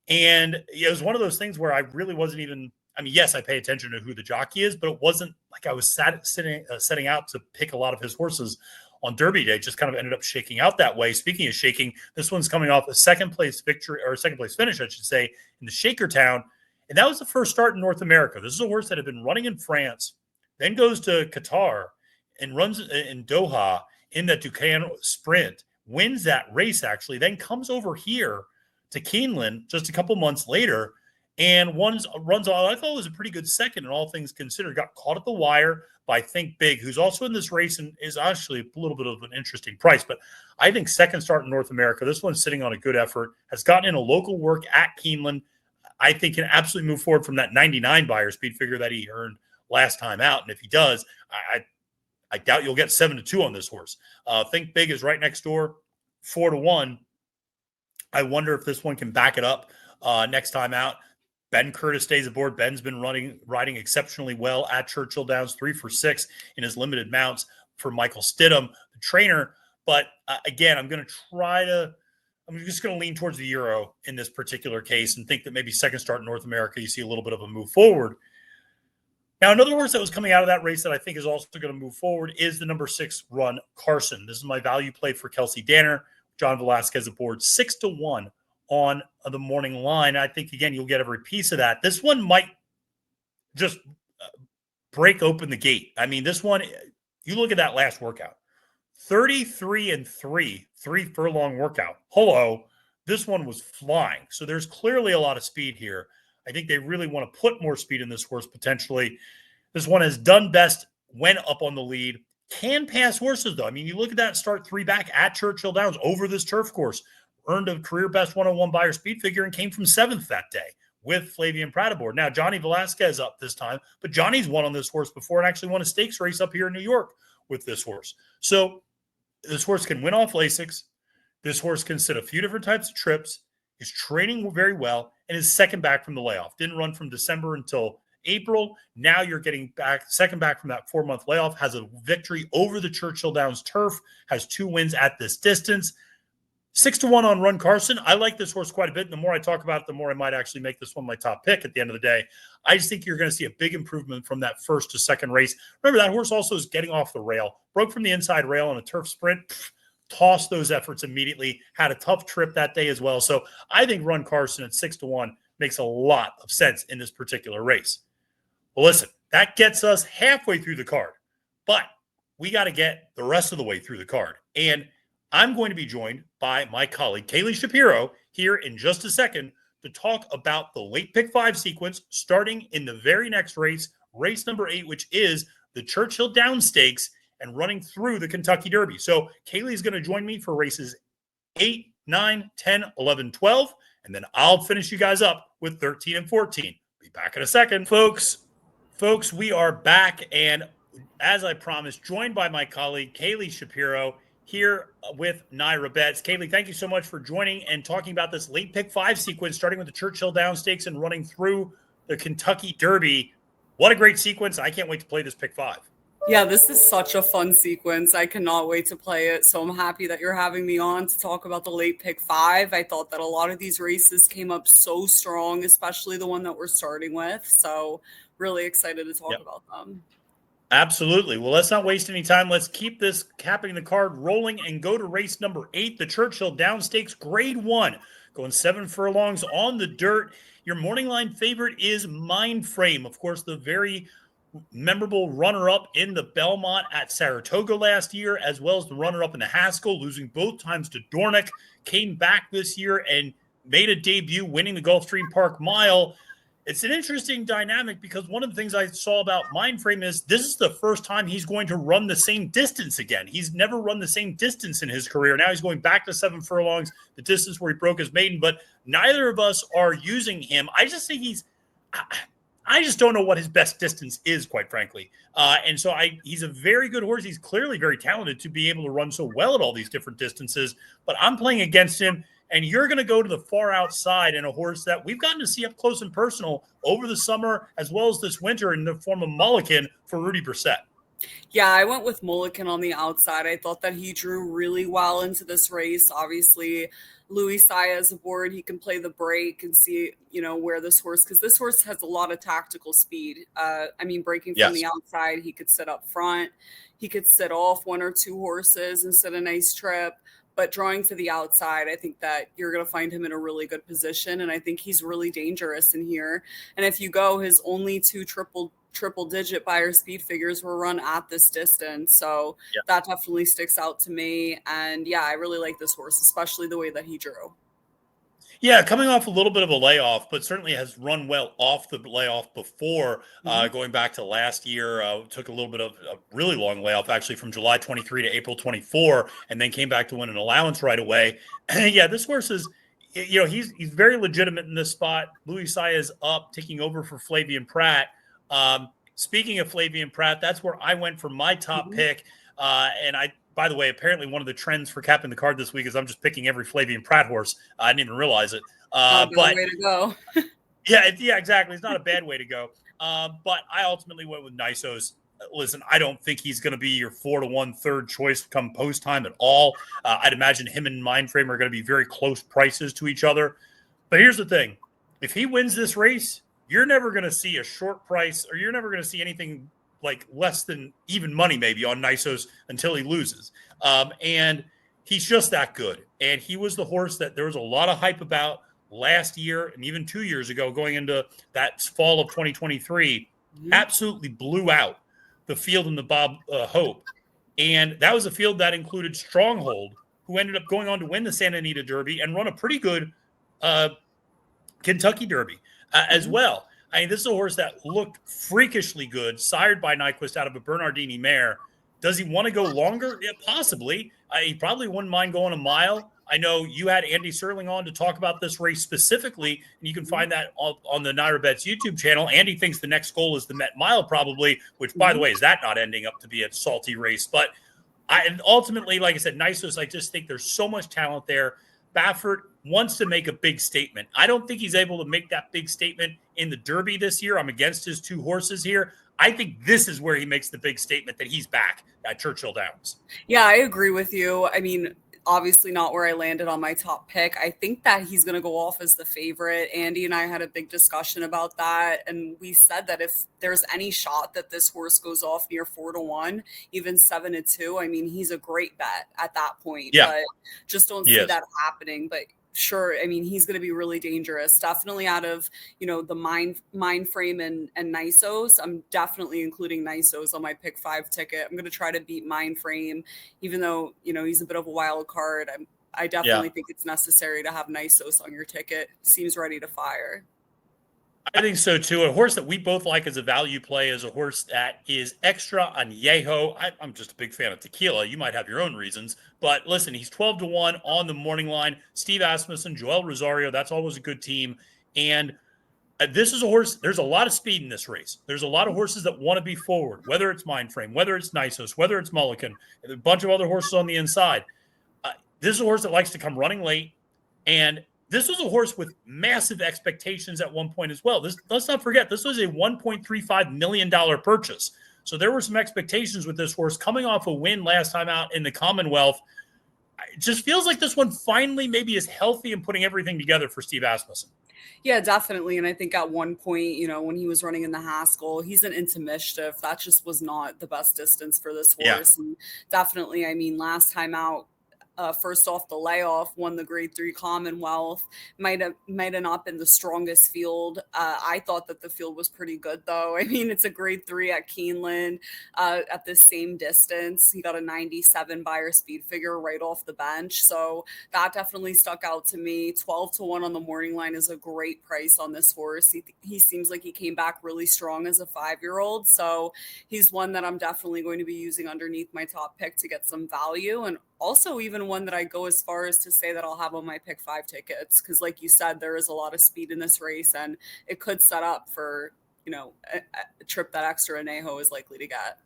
And it was one of those things where I really wasn't even, yes, I pay attention to who the jockey is, but it wasn't like I was setting out to pick a lot of his horses on Derby Day. It just kind of ended up shaking out that way. Speaking of shaking, this one's coming off a second place finish, I should say, in the Shakertown. And that was the first start in North America. This is a horse that had been running in France, then goes to Qatar and runs in Doha in the Duquesne Sprint, wins that race actually, then comes over here to Keeneland just a couple months later and runs all. I thought it was a pretty good second, and all things considered. Got caught at the wire by Think Big, who's also in this race and is actually a little bit of an interesting price. But I think second start in North America. This one's sitting on a good effort, has gotten in a local work at Keeneland. I think can absolutely move forward from that 99 buyer speed figure that he earned last time out. And if he does, I I doubt you'll get 7-2 on this horse. Think Big is right next door, 4-1. I wonder if this one can back it up next time out. Ben Curtis stays aboard. Ben's been riding exceptionally well at Churchill Downs, 3 for 6 in his limited mounts for Michael Stidham, the trainer. But again, I'm just going to lean towards the Euro in this particular case and think that maybe second start in North America, you see a little bit of a move forward. Now, another horse that was coming out of that race that I think is also going to move forward is the number 6 Run Carson. This is my value play for Kelsey Danner. John Velasquez aboard 6-1 on the morning line. I think, again, you'll get every piece of that. This one might just break open the gate. I mean, this one, you look at that last workout, 33-3, 3 furlong workout. Hello, this one was flying. So there's clearly a lot of speed here. I think they really want to put more speed in this horse potentially. This one has done best when up on the lead. Can pass horses, though. I mean, you look at that start 3 back at Churchill Downs over this turf course. Earned a career best 101 Beyer speed figure and came from 7th that day with Flavien Prat aboard. Now, Johnny Velasquez up this time, but Johnny's won on this horse before and actually won a stakes race up here in New York with this horse. So this horse can win off Lasix. This horse can sit a few different types of trips, is training very well, and is second back from the layoff. Didn't run from December until April. Now you're getting second back from that 4-month layoff, has a victory over the Churchill Downs turf, has 2 wins at this distance. 6-1 on Run Carson. I like this horse quite a bit. And the more I talk about it, the more I might actually make this one my top pick at the end of the day. I just think you're going to see a big improvement from that first to second race. Remember, that horse also is getting off the rail. Broke from the inside rail on a turf sprint. Tossed those efforts immediately. Had a tough trip that day as well. So I think Run Carson at 6-1 makes a lot of sense in this particular race. Well, listen, that gets us halfway through the card. But we got to get the rest of the way through the card. And I'm going to be joined by my colleague, Kaylee Shapiro, here in just a second to talk about the late pick 5 sequence starting in the very next race, race number 8, which is the Churchill Downs Stakes and running through the Kentucky Derby. So Kaylee is going to join me for races 8, 9, 10, 11, 12, and then I'll finish you guys up with 13 and 14. Be back in a second, folks. Folks, we are back, and as I promised, joined by my colleague, Kaylee Shapiro, here with NYRA Bets. Kaylee, thank you so much for joining and talking about this late pick 5 sequence, starting with the Churchill Downs Stakes and running through the Kentucky Derby. What a great sequence. I can't wait to play this pick 5. Yeah, this is such a fun sequence. I cannot wait to play it. So I'm happy that you're having me on to talk about the late pick 5. I thought that a lot of these races came up so strong, especially the one that we're starting with. So really excited to talk about them. Absolutely. Well, let's not waste any time. Let's keep this capping the card rolling and go to race number 8, the Churchill Downs Stakes, grade 1, going 7 furlongs on the dirt. Your morning line favorite is Mindframe. Of course, the very memorable runner-up in the Belmont at Saratoga last year, as well as the runner-up in the Haskell, losing both times to Dornick, came back this year and made a debut, winning the Gulfstream Park Mile. It's an interesting dynamic because one of the things I saw about Mindframe is this is the first time he's going to run the same distance again. He's never run the same distance in his career. Now he's going back to 7 furlongs, the distance where he broke his maiden, but neither of us are using him. I just think I just don't know what his best distance is, quite frankly. And so he's a very good horse. He's clearly very talented to be able to run so well at all these different distances, but I'm playing against him. And you're going to go to the far outside in a horse that we've gotten to see up close and personal over the summer as well as this winter in the form of Mullikin for Rudy Brissett. Yeah, I went with Mullikin on the outside. I thought that he drew really well into this race. Obviously, Louis Saez aboard. He can play the break and see, where this horse, because this horse has a lot of tactical speed. Breaking from the outside, he could sit up front. He could sit off 1 or 2 horses and sit a nice trip. But drawing to the outside, I think that you're going to find him in a really good position. And I think he's really dangerous in here. And if you go, his only 2 triple-digit Beyer speed figures were run at this distance. So that definitely sticks out to me. And, I really like this horse, especially the way that he drew. Yeah, coming off a little bit of a layoff, but certainly has run well off the layoff before, going back to last year. Took a little bit of a really long layoff, actually, from July 23 to April 24, and then came back to win an allowance right away. This horse is, he's very legitimate in this spot. Louis Saez up, taking over for Flavien Prat. speaking of Flavien Prat, that's where I went for my top pick. And by the way, apparently one of the trends for capping the card this week is I'm just picking every Flavien Prat horse. I didn't even realize it. But way to go. Yeah, exactly. It's not a bad way to go. But I ultimately went with Nysos. Listen, I don't think he's going to be your 4-1 third choice come post time at all. I'd imagine him and Mindframe are going to be very close prices to each other. But here's the thing. If he wins this race, you're never going to see a short price, or you're never going to see anything like less than even money maybe on Nysos until he loses. And he's just that good. And he was the horse that there was a lot of hype about last year and even 2 years ago going into that fall of 2023. Absolutely blew out the field in the Bob Hope. And that was a field that included Stronghold, who ended up going on to win the Santa Anita Derby and run a pretty good Kentucky Derby as well. I mean, this is a horse that looked freakishly good, sired by Nyquist out of a Bernardini mare. Does he want to go longer? Yeah, possibly. He probably wouldn't mind going a mile. I know you had Andy Serling on to talk about this race specifically, and you can find that on the NYRA Bets YouTube channel. Andy thinks the next goal is the Met Mile probably, which, by the way, is that not ending up to be a salty race? But ultimately, like I said, Nysos, I just think there's so much talent there. Baffert wants to make a big statement. I don't think he's able to make that big statement in the Derby this year. I'm against his two horses here. I think this is where he makes the big statement that he's back at Churchill Downs. Yeah, I agree with you. I mean, obviously not where I landed on my top pick. I think that he's going to go off as the favorite. Andy and I had a big discussion about that. And we said that if there's any shot that this horse goes off near 4-1, even 7-2, I mean, he's a great bet at that point. Yeah. But just don't see that happening. But sure, I mean, he's going to be really dangerous. Definitely out of, the Mindframe and Nysos. I'm definitely including Nysos on my pick 5 ticket. I'm going to try to beat Mindframe, even though, he's a bit of a wild card. I definitely think it's necessary to have Nysos on your ticket. Seems ready to fire. I think so too. A horse that we both like as a value play is a horse that is extra añejo. I'm just a big fan of tequila. You might have your own reasons, but listen, he's 12-1 on the morning line. Steve Asmussen, Joel Rosario, that's always a good team. And this is a horse, there's a lot of speed in this race. There's a lot of horses that want to be forward, whether it's Mindframe, whether it's Nysos, whether it's Mullikin, a bunch of other horses on the inside. This is a horse that likes to come running late, and this was a horse with massive expectations at one point as well. Let's not forget, this was a $1.35 million purchase. So there were some expectations with this horse coming off a win last time out in the Commonwealth. It just feels like this one finally maybe is healthy and putting everything together for Steve Asmussen. Yeah, definitely. And I think at one point, when he was running in the Haskell, he's an into mischief. That just was not the best distance for this horse. Yeah. And definitely, I mean, last time out, first off the layoff, won the Grade 3 Commonwealth. Might have not been the strongest field. I thought that the field was pretty good, though. I mean, it's a Grade 3 at Keeneland at the same distance. He got a 97 buyer speed figure right off the bench. So that definitely stuck out to me. 12-1 on the morning line is a great price on this horse. He seems like he came back really strong as a 5-year-old. So he's one that I'm definitely going to be using underneath my top pick to get some value. And also even one that I go as far as to say that I'll have on my pick 5 tickets. Because like you said, there is a lot of speed in this race and it could set up for, a trip that extra añejo is likely to get.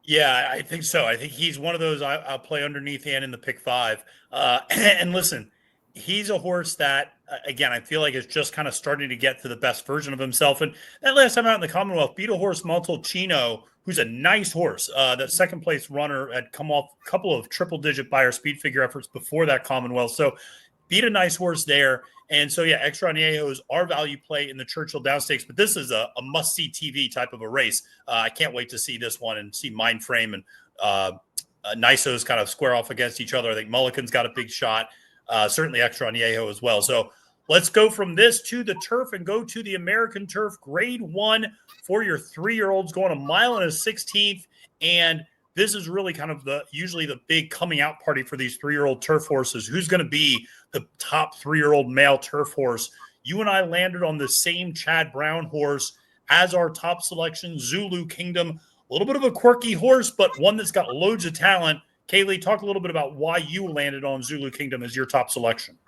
Yeah, I think so. I think he's one of those I'll play underneath and in the pick 5. And listen, he's a horse that, again, I feel like is just kind of starting to get to the best version of himself. And that last time out in the Commonwealth, beat a horse, Montalcino, who's a nice horse. That second place runner had come off a couple of triple-digit buyer speed figure efforts before that Commonwealth. So beat a nice horse there. And so, yeah, Extra Añejo is our value play in the Churchill Downs Stakes. But this is a must-see TV type of a race. I can't wait to see this one and see Mindframe and Nysos kind of square off against each other. I think Mullikin's got a big shot. Certainly Extra Añejo as well. So let's go from this to the turf and go to the American Turf Grade 1 for your 3-year-olds going 1 mile and a 16th. And this is really kind of usually the big coming out party for these 3-year-old turf horses. Who's going to be the top 3-year-old male turf horse? You and I landed on the same Chad Brown horse as our top selection, Zulu Kingdom. A little bit of a quirky horse, but one that's got loads of talent. Kaylee, talk a little bit about why you landed on Zulu Kingdom as your top selection.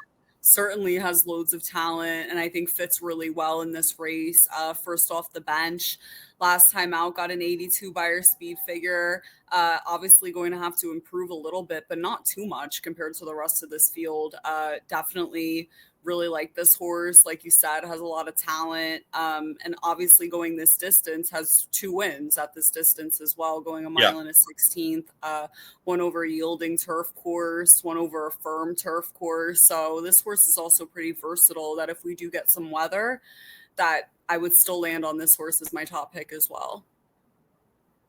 Certainly has loads of talent and I think fits really well in this race. First off the bench, last time out, got an 82 buyer speed figure. Obviously going to have to improve a little bit, but not too much compared to the rest of this field. Definitely really like this horse. Like you said, has a lot of talent. And obviously going this distance, has 2 wins at this distance as well, going a mile and a 16th, one over a yielding turf course, one over a firm turf course. So this horse is also pretty versatile, that if we do get some weather, that I would still land on this horse as my top pick as well.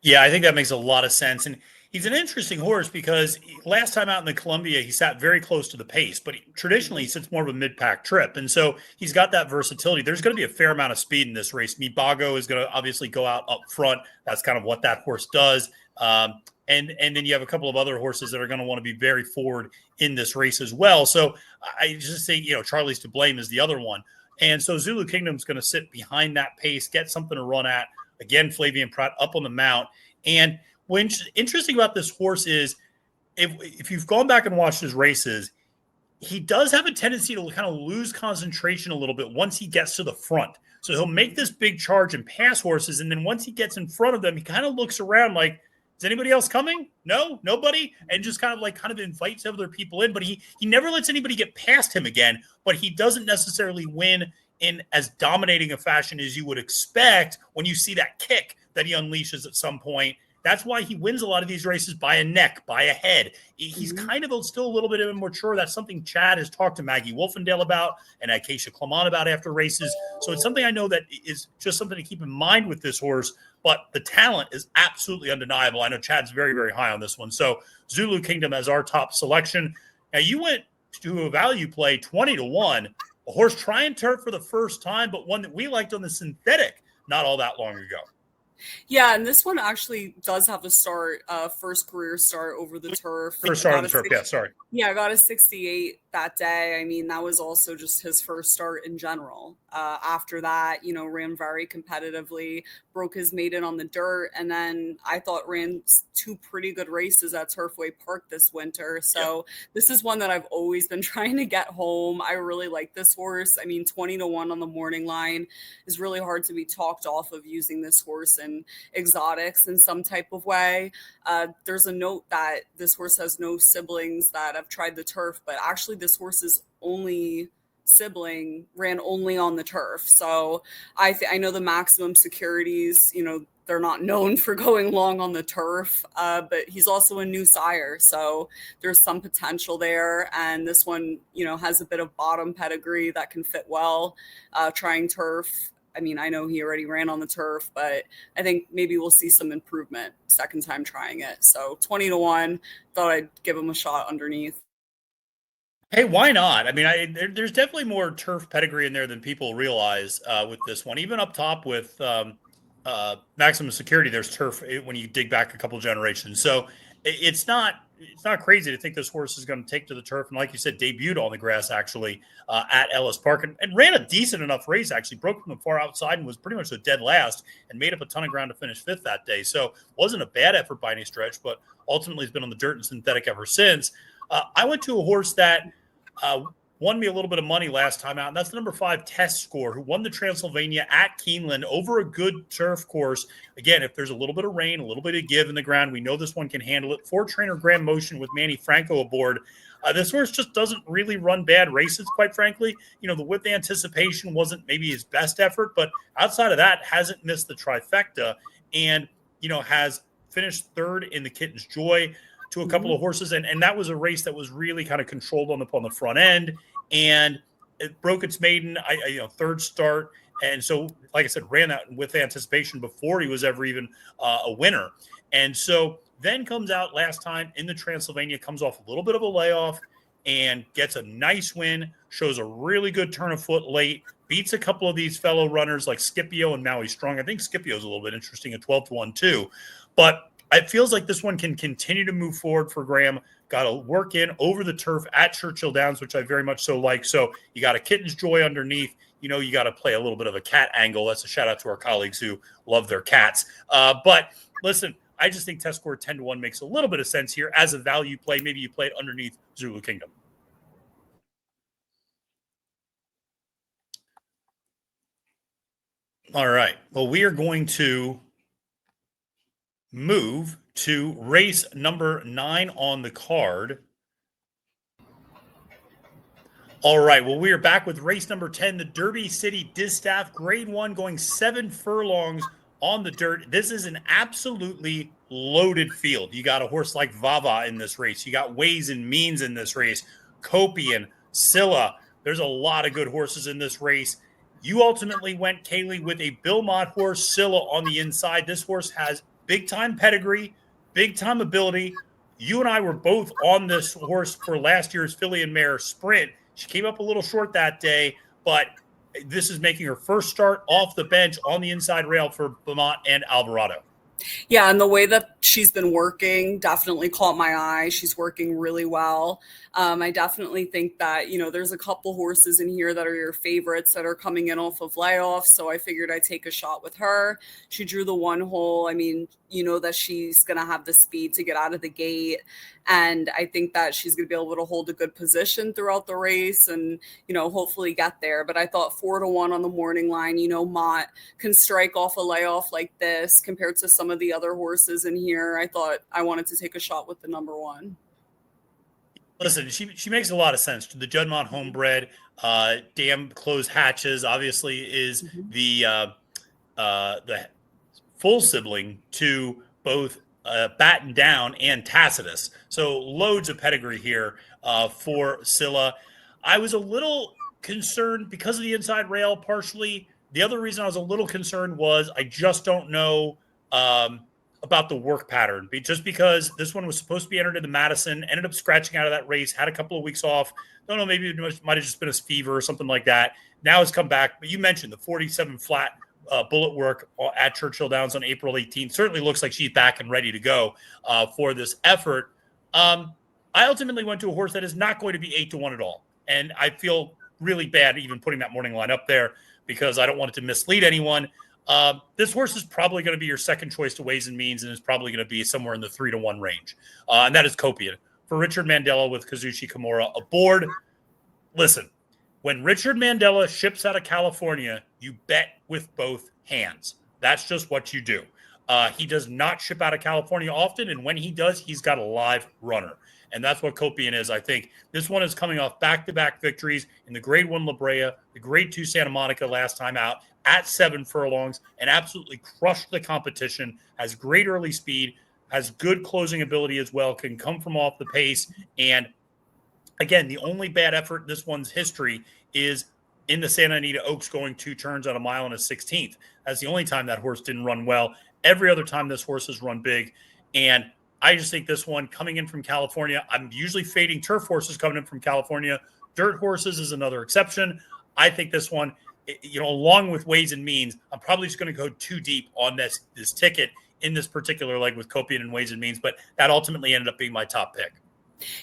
Yeah, I think that makes a lot of sense. And he's an interesting horse because last time out in the Columbia, he sat very close to the pace, but traditionally he sits more of a mid-pack trip. And so he's got that versatility. There's going to be a fair amount of speed in this race. Mibago is going to obviously go out up front. That's kind of what that horse does. And then you have a couple of other horses that are going to want to be very forward in this race as well. So I just think, Charlie's to Blame is the other one. And so Zulu Kingdom's going to sit behind that pace, get something to run at. Again, Flavian Pratt up on the mount. And what's interesting about this horse is if you've gone back and watched his races, he does have a tendency to kind of lose concentration a little bit once he gets to the front. So he'll make this big charge and pass horses. And then once he gets in front of them, he kind of looks around like, is anybody else coming? No, nobody. And just kind of invites other people in. But he never lets anybody get past him again. But he doesn't necessarily win in as dominating a fashion as you would expect when you see that kick that he unleashes at some point. That's why he wins a lot of these races by a neck, by a head. He's kind of still a little bit immature. That's something Chad has talked to Maggie Wolfendale about and Acacia Clement about after races. So it's something I know that is just something to keep in mind with this horse. But the talent is absolutely undeniable. I know Chad's very, very high on this one. So Zulu Kingdom as our top selection. Now you went to a value play 20-1. A horse trying turf for the first time, but one that we liked on the synthetic not all that long ago. Yeah, and this one actually does have a start, first career start over the turf. First start on the turf, yeah, sorry. Yeah, I got a 68 that day. I mean, that was also just his first start in general. After that, ran very competitively, broke his maiden on the dirt, and then I thought ran 2 pretty good races at Turfway Park this winter. So This is one that I've always been trying to get home. I really like this horse. I mean, 20-1 on the morning line is really hard to be talked off of using this horse in exotics in some type of way. There's a note that this horse has no siblings that have tried the turf, but actually this horse's only sibling ran only on the turf. So I know the Maximum Securities, they're not known for going long on the turf, but he's also a new sire. So there's some potential there. And this one, has a bit of bottom pedigree that can fit well, trying turf. I mean, I know he already ran on the turf, but I think maybe we'll see some improvement second time trying it. So 20-1, thought I'd give him a shot underneath. Hey, why not? I mean, there's definitely more turf pedigree in there than people realize with this one. Even up top with Maximum Security, there's turf when you dig back a couple generations. So it's not crazy to think this horse is going to take to the turf. And like you said, debuted on the grass actually at Ellis Park and ran a decent enough race, actually broke from the far outside and was pretty much a dead last and made up a ton of ground to finish 5th that day. So wasn't a bad effort by any stretch, but ultimately has been on the dirt and synthetic ever since. I went to a horse that won me a little bit of money last time out, and that's the number 5 Test Score, who won the Transylvania at Keeneland over a good turf course. Again, if there's a little bit of rain, a little bit of give in the ground, we know this one can handle it. 4-trainer Graham Motion with Manny Franco aboard. This horse just doesn't really run bad races, quite frankly. The With Anticipation wasn't maybe his best effort, but outside of that, hasn't missed the trifecta and, has finished 3rd in the Kitten's Joy to a couple of horses. And that was a race that was really kind of controlled on the front end. And it broke its maiden, 3rd start. And so, like I said, ran that With Anticipation before he was ever even a winner. And so then comes out last time in the Transylvania, comes off a little bit of a layoff and gets a nice win, shows a really good turn of foot late, beats a couple of these fellow runners like Scipio and Maui Strong. I think Scipio's a little bit interesting at 12-1 too. But it feels like this one can continue to move forward for Graham. Got to work in over the turf at Churchill Downs, which I very much so like. So you got a Kitten's Joy underneath. You got to play a little bit of a cat angle. That's a shout out to our colleagues who love their cats. But listen, I just think Test Score 10-1 makes a little bit of sense here as a value play. Maybe you play it underneath Zulu Kingdom. All right. Well, we are going to move to race number 9 on the card. All right. Well, we are back with race number 10, the Derby City Distaff, grade 1, going 7 furlongs on the dirt. This is an absolutely loaded field. You got a horse like Vahva in this race. You got Ways and Means in this race. Kopion, Scylla. There's a lot of good horses in this race. You ultimately went, Kaylee, with a Bill Mott horse, Scylla, on the inside. This horse has big-time pedigree, big-time ability. You and I were both on this horse for last year's Filly and Mare Sprint. She came up a little short that day, but this is making her first start off the bench on the inside rail for Beaumont and Alvarado. Yeah, and the way that she's been working definitely caught my eye. She's working really well. I definitely think that, there's a couple horses in here that are your favorites that are coming in off of layoffs. So I figured I'd take a shot with her. She drew the 1 hole. I mean, you know that she's going to have the speed to get out of the gate. And I think that she's going to be able to hold a good position throughout the race and, hopefully get there. But I thought 4-1 on the morning line, Mott can strike off a layoff like this compared to some of the other horses in here. I thought I wanted to take a shot with the number 1. Listen, she makes a lot of sense. The Juddmonte homebred, dam closed hatches, obviously is the full sibling to both Batten Down and Tacitus. So loads of pedigree here for Scylla. I was a little concerned because of the inside rail partially. The other reason I was a little concerned was I just don't know about the work pattern. Just because this one was supposed to be entered in the Madison, ended up scratching out of that race, had a couple of weeks off. Don't know, maybe it might have just been a fever or something like that. Now it's come back. But you mentioned the 47 flat bullet work at Churchill Downs on April 18th. Certainly looks like she's back and ready to go for this effort. I ultimately went to a horse that is not going to be 8-1 at all. And I feel really bad even putting that morning line up there because I don't want it to mislead anyone. This horse is probably going to be your second choice to Ways and Means, and is probably going to be somewhere in the 3-1 range. And that is Kopion. For Richard Mandela with Kazuchi Kimura aboard, listen, when Richard Mandela ships out of California, you bet with both hands. That's just what you do. He does not ship out of California often, and when he does, he's got a live runner. And that's what Kopion is, I think. This one is coming off back-to-back victories in the Grade 1 La Brea, the Grade 2 Santa Monica last time out at 7 furlongs, and absolutely crushed the competition, has great early speed, has good closing ability as well, can come from off the pace. And again, the only bad effort in this one's history is in the Santa Anita Oaks going 2 turns at a mile and a 16th. That's the only time that horse didn't run well. Every other time this horse has run big. And I just think this one coming in from California, I'm usually fading turf horses coming in from California. Dirt horses is another exception. I think this one, along with Ways and Means, I'm probably just going to go too deep on this ticket in this particular leg with Kopion and Ways and Means, but that ultimately ended up being my top pick.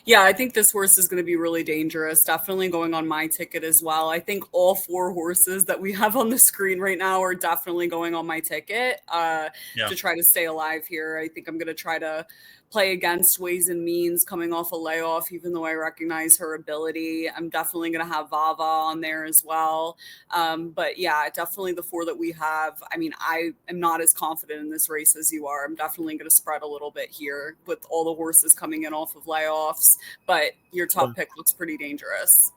Yeah, I think this horse is going to be really dangerous. Definitely going on my ticket as well. I think all 4 horses that we have on the screen right now are definitely going on my ticket to try to stay alive here. I think I'm going to try to play against Ways and Means coming off a layoff, even though I recognize her ability. I'm definitely going to have Vahva on there as well. But yeah, definitely the 4 that we have. I mean, I am not as confident in this race as you are. I'm definitely going to spread a little bit here with all the horses coming in off of layoffs, but your top pick looks pretty dangerous.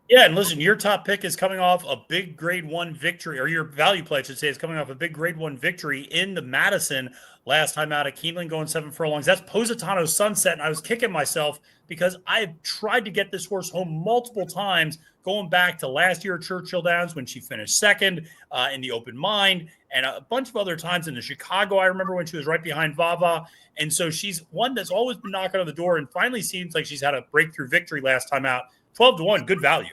Yeah, and listen, your top pick is coming off a big Grade 1 victory, or your value play, I should say, is coming off a big Grade 1 victory in the Madison last time out at Keeneland going 7 furlongs. That's Positano's Sunset, and I was kicking myself because I've tried to get this horse home multiple times, going back to last year at Churchill Downs when she finished second in the Open Mind, and a bunch of other times in the Chicago. I remember when she was right behind Vahva, and so she's one that's always been knocking on the door and finally seems like she's had a breakthrough victory last time out. 12-1, good value.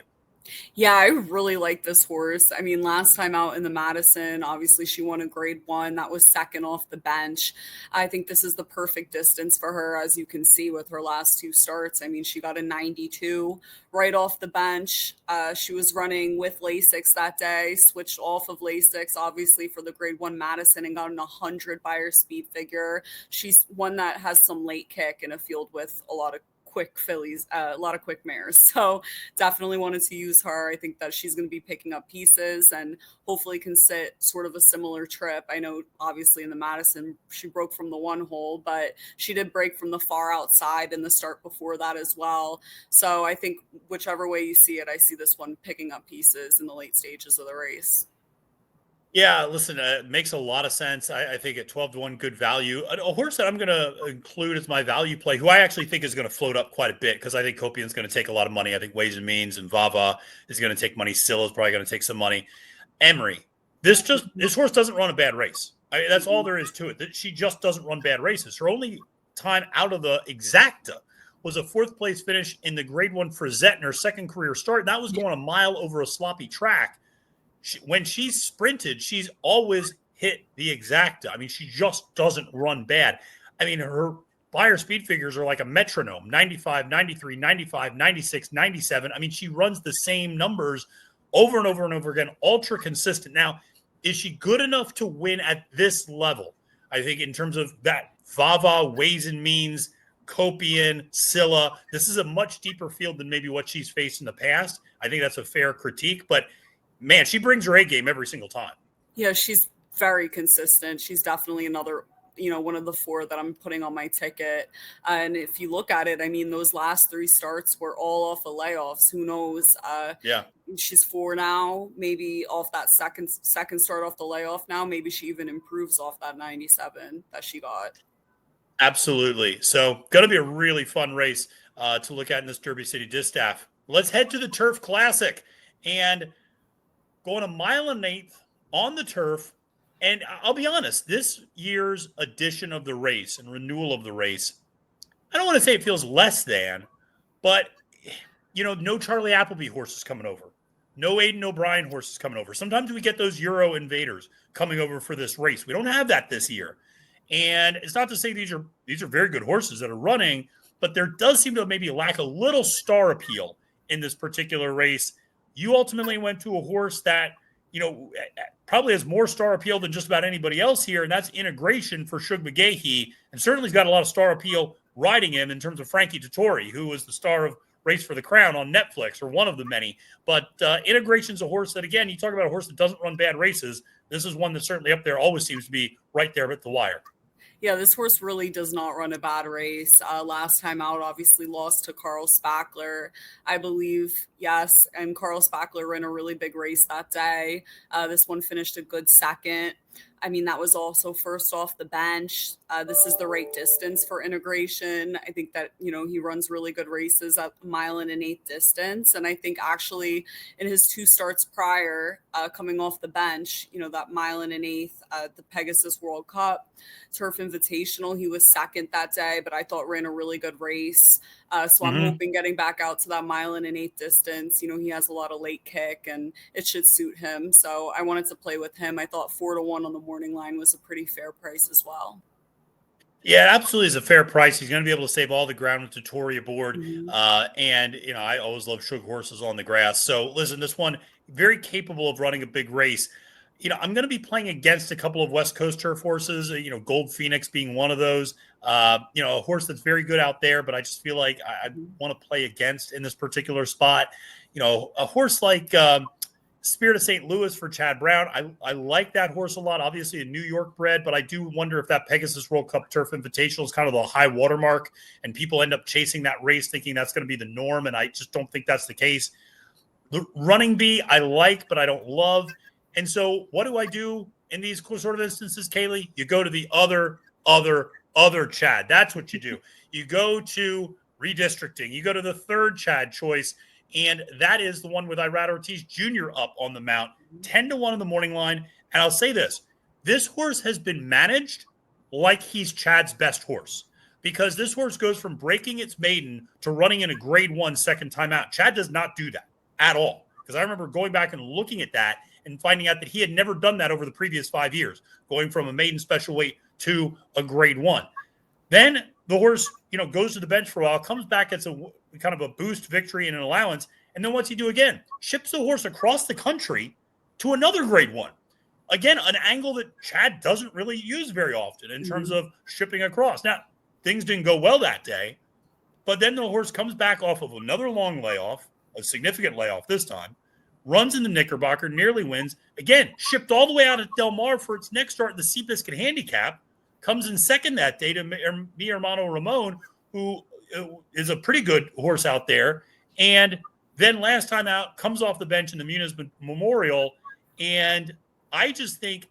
Yeah, I really like this horse. I mean, last time out in the Madison, obviously she won a Grade 1. That was second off the bench. I think this is the perfect distance for her, as you can see with her last 2 starts. I mean, she got a 92 right off the bench. She was running with Lasix that day, switched off of Lasix, obviously, for the Grade 1 Madison and got an 100 by her speed figure. She's one that has some late kick in a field with a lot of quick fillies, a lot of quick mares. So definitely wanted to use her. I think that she's going to be picking up pieces and hopefully can sit sort of a similar trip. I know obviously in the Madison, she broke from the one hole, but she did break from the far outside in the start before that as well. So I think whichever way you see it, I see this one picking up pieces in the late stages of the race. Yeah, listen, it makes a lot of sense. I think at 12-1, good value. A horse that I'm going to include as my value play, who I actually think is going to float up quite a bit because I think Kopion's going to take a lot of money. I think Ways and Means and Vahva is going to take money. Scylla is probably going to take some money. Emery, this horse doesn't run a bad race. That's all there is to it. She just doesn't run bad races. Her only time out of the exacta was a 4th place finish in the Grade 1 Frizette in her second career start. And that was going a mile over a sloppy track. When she's sprinted, she's always hit the exacta. I mean, she just doesn't run bad. I mean, her Beyer speed figures are like a metronome, 95, 93, 95, 96, 97. I mean, she runs the same numbers over and over and over again, ultra consistent. Now, is she good enough to win at this level? I think in terms of that Vahva, Ways and Means, Kopion, Scylla, this is a much deeper field than maybe what she's faced in the past. I think that's a fair critique, but man, she brings her A game every single time. Yeah, she's very consistent. She's definitely another, one of the 4 that I'm putting on my ticket. And if you look at it, I mean, those last 3 starts were all off of layoffs. Who knows? Yeah. She's 4 now, maybe off that second start off the layoff now. Maybe she even improves off that 97 that she got. Absolutely. So going to be a really fun race to look at in this Derby City Distaff. Let's head to the Turf Classic and going 1.8 miles on the turf. And I'll be honest, this year's edition of the race and renewal of the race, I don't want to say it feels less than, but, no Charlie Appleby horses coming over. No Aiden O'Brien horses coming over. Sometimes we get those Euro invaders coming over for this race. We don't have that this year. And it's not to say these are very good horses that are running, but there does seem to maybe lack a little star appeal in this particular race. You ultimately went to a horse that, probably has more star appeal than just about anybody else here, and that's Integration for Shug McGahee. And certainly he's got a lot of star appeal riding him in terms of Frankie Dettori, who was the star of Race for the Crown on Netflix, or one of the many. But Integration's a horse that, again, you talk about a horse that doesn't run bad races. This is one that's certainly up there, always seems to be right there at the wire. Yeah, this horse really does not run a bad race. Last time out, obviously lost to Carl Spackler, I believe. Yes, and Carl Spackler ran a really big race that day. This one finished a good second. I mean, that was also first off the bench. This is the right distance for Integration. I think that, he runs really good races at 1.8 miles distance. And I think actually in his 2 starts prior, coming off the bench, that 1.8 miles, the Pegasus World Cup, Turf Invitational, he was second that day, but I thought ran a really good race. So I'm hoping getting back out to that 1.8 miles distance, he has a lot of late kick and it should suit him. So I wanted to play with him. I thought 4-1 on the morning line was a pretty fair price as well. Yeah, it absolutely is a fair price. He's going to be able to save all the ground with Dettori aboard. And, I always love Shug horses on the grass. So listen, this one, very capable of running a big race. I'm going to be playing against a couple of West Coast turf horses, Gold Phoenix being one of those, a horse that's very good out there, but I just feel like I want to play against in this particular spot. A horse like Spirit of St. Louis for Chad Brown. I like that horse a lot. Obviously a New York bred, but I do wonder if that Pegasus World Cup Turf Invitational is kind of the high watermark and people end up chasing that race thinking that's going to be the norm. And I just don't think that's the case. The Running Bee I like, but I don't love. And so what do I do in these sort of instances, Kaylee? You go to the other Chad. That's what you do. You go to redistricting. You go to the third Chad choice. And that is the one with Irad Ortiz Jr. up on the mount, 10-1 on the morning line. And I'll say this horse has been managed like he's Chad's best horse, because this horse goes from breaking its maiden to running in a grade 1 second time out. Chad does not do that at all, because I remember going back and looking at that and finding out that he had never done that over the previous 5 years, going from a maiden special weight to a grade 1. Then the horse, goes to the bench for a while, comes back, gets a kind of a boost victory and an allowance. And then what's he do again? Ships the horse across the country to another grade 1. Again, an angle that Chad doesn't really use very often in terms of shipping across. Now, things didn't go well that day, But then the horse comes back off of another long layoff, a significant layoff this time, runs in the Knickerbocker, nearly wins. Again, shipped all the way out of Del Mar for its next start in the Seabiscuit Handicap, comes in second that day to Mi Hermano Ramon, who is a pretty good horse out there. And then last time out, comes off the bench in the Muniz Memorial. And I just think,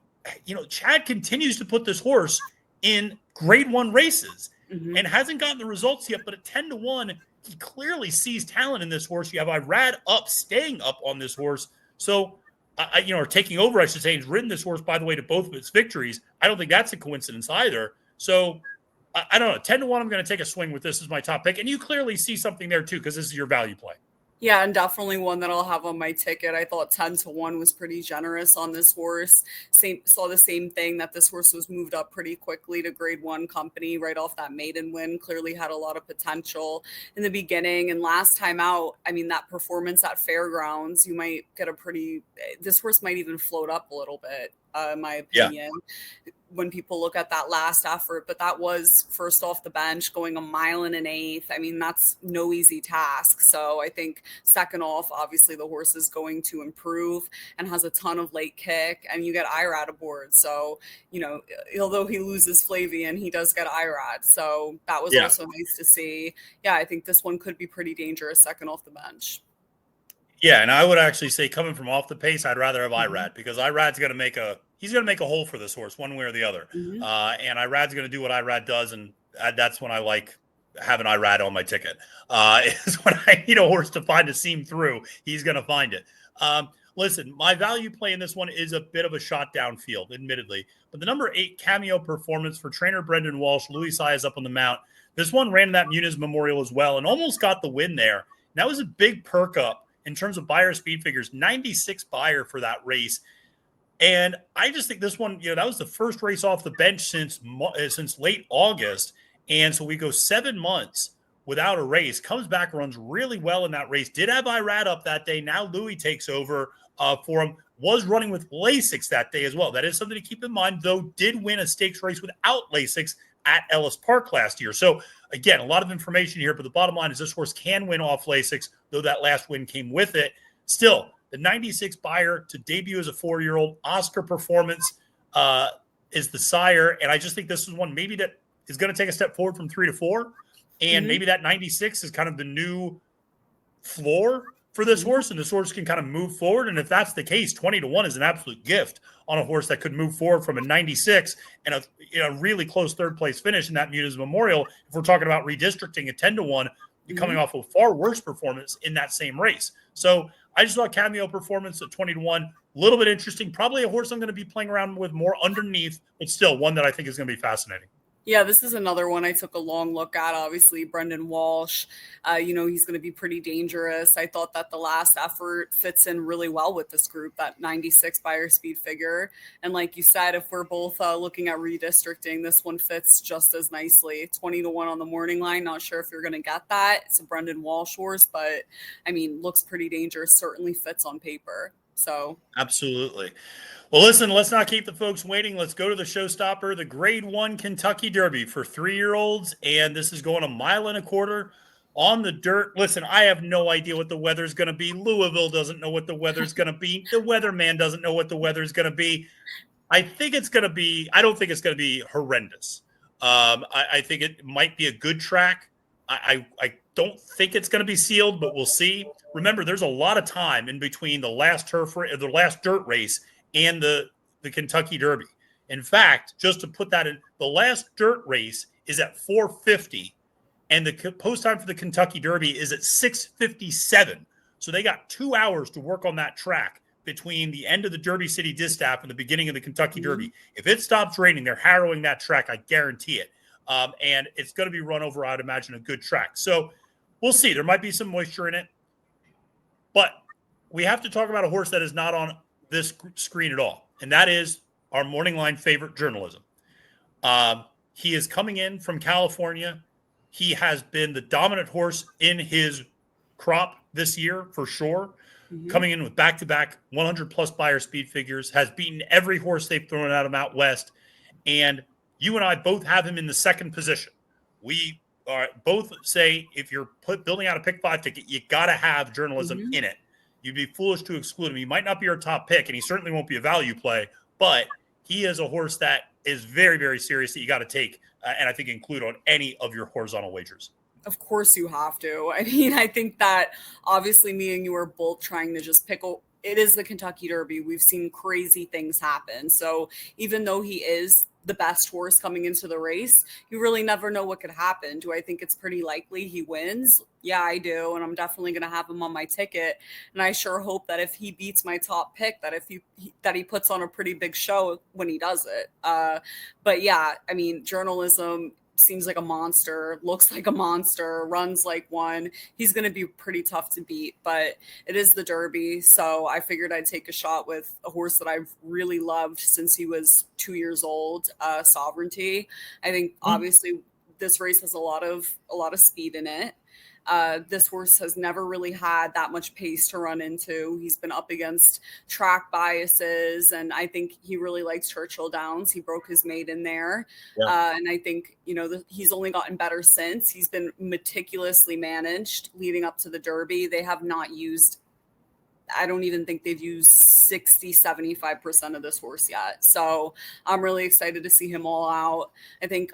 Chad continues to put this horse in grade 1 races and hasn't gotten the results yet. But at 10-1, he clearly sees talent in this horse. You have Irad up, staying up on this horse. So, or taking over, I should say. He's ridden this horse, by the way, to both of its victories. I don't think that's a coincidence either. So, I don't know. 10-1, I'm going to take a swing with this as my top pick. And you clearly see something there, too, because this is your value play. Yeah, and definitely one that I'll have on my ticket. I thought 10-1 was pretty generous on this horse. Saw the same thing, that this horse was moved up pretty quickly to grade 1 company right off that maiden win. Clearly had a lot of potential in the beginning. And last time out, I mean, that performance at Fairgrounds, you might get this horse might even float up a little bit, in my opinion. Yeah. When people look at that last effort, but that was first off the bench, going 1 mile and an eighth. I mean, that's no easy task. So I think second off, obviously the horse is going to improve and has a ton of late kick, and you get Irad aboard. So, although he loses Flavian, he does get Irad. So that was also nice to see. Yeah, I think this one could be pretty dangerous second off the bench. Yeah, and I would actually say, coming from off the pace, I'd rather have Irad, because Irad's going to make a hole for this horse one way or the other. And Irad's going to do what Irad does, and that's when I like having Irad on my ticket. Is when I need a horse to find a seam through, he's going to find it. Listen, my value play in this one is a bit of a shot downfield, admittedly. But the number 8 Cameo Performance for trainer Brendan Walsh, Louis Saez up on the mount. This one ran in that Muniz Memorial as well and almost got the win there. And that was a big perk up in terms of buyer speed figures, 96 buyer for that race. And I just think this one, that was the first race off the bench since late August. And so we go 7 months without a race, comes back, runs really well in that race. Did have Irad up that day. Now Louis takes over for him. Was running with Lasix that day as well. That is something to keep in mind, though. Did win a stakes race without Lasix at Ellis Park last year. So again, a lot of information here, but the bottom line is this horse can win off Lasix, though that last win came with it. Still, the 96 buyer to debut as a 4-year-old. Oscar Performance is the sire. And I just think this is one maybe that is going to take a step forward from 3 to 4. And maybe that 96 is kind of the new floor for this horse, and this horse can kind of move forward. And if that's the case, 20-1 is an absolute gift on a horse that could move forward from a 96 and a really close third place finish in that Muniz Memorial. If we're talking about redistricting at 10-1, coming off a far worse performance in that same race. So I just thought Cameo Performance at 20-1, a little bit interesting. Probably a horse I'm going to be playing around with more underneath, but still one that I think is going to be fascinating. Yeah, this is another one I took a long look at. Obviously, Brendan Walsh, he's going to be pretty dangerous. I thought that the last effort fits in really well with this group, that 96 buyer speed figure. And like you said, if we're both looking at redistricting, this one fits just as nicely. 20-1 on the morning line. Not sure if you're going to get that. It's a Brendan Walsh horse, but I mean, looks pretty dangerous. Certainly fits on paper. So absolutely. Well, listen, let's not keep the folks waiting. Let's go to the showstopper, the grade 1 Kentucky Derby for 3-year-olds. And this is going 1.25 miles on the dirt. Listen, I have no idea what the weather's going to be. Louisville doesn't know what the weather's going to be. The weatherman doesn't know what the weather's going to be. I don't think it's going to be horrendous. I think it might be a good track. I don't think it's going to be sealed, but we'll see. Remember, there's a lot of time in between the last dirt race and the Kentucky Derby. In fact, just to put that in, the last dirt race is at 4:50, and the post time for the Kentucky Derby is at 6:57. So they got 2 hours to work on that track between the end of the Derby City Distaff and the beginning of the Kentucky Derby. If it stops raining, they're harrowing that track. I guarantee it. And it's going to be run over, I'd imagine, a good track. So we'll see. There might be some moisture in it. But we have to talk about a horse that is not on this screen at all, and that is our morning line favorite, Journalism. He is coming in from California. He has been the dominant horse in his crop this year for sure. Coming in with back-to-back 100-plus buyer speed figures, has beaten every horse they've thrown out of out west, and you and I both have him in the second position. We both say if you're building out a pick 5 ticket, you got to have journalism Mhm. in it. You'd be foolish to exclude him. He might not be your top pick, and he certainly won't be a value play, but he is a horse that is very, very serious that you got to take, and I think include on any of your horizontal wagers. Of course you have to. I mean, I think that obviously me and you are both trying to just it is the Kentucky Derby. We've seen crazy things happen. So even though he is the best horse coming into the race, you really never know what could happen. Do I think it's pretty likely he wins? Yeah, I do. And I'm definitely going to have him on my ticket. And I sure hope that if he beats my top pick, that that he puts on a pretty big show when he does it. But yeah, I mean, journalism seems like a monster, looks like a monster, runs like one. He's going to be pretty tough to beat, but it is the Derby. So I figured I'd take a shot with a horse that I've really loved since he was 2 years old, Sovereignty. I think obviously this race has a lot of speed in it. This horse has never really had that much pace to run into. He's been up against track biases, and I think he really likes Churchill Downs. He broke his maiden there. Yeah. And I think, he's only gotten better since. He's been meticulously managed leading up to the Derby. They have not used, I don't even think they've used 60-75% of this horse yet. So I'm really excited to see him all out. I think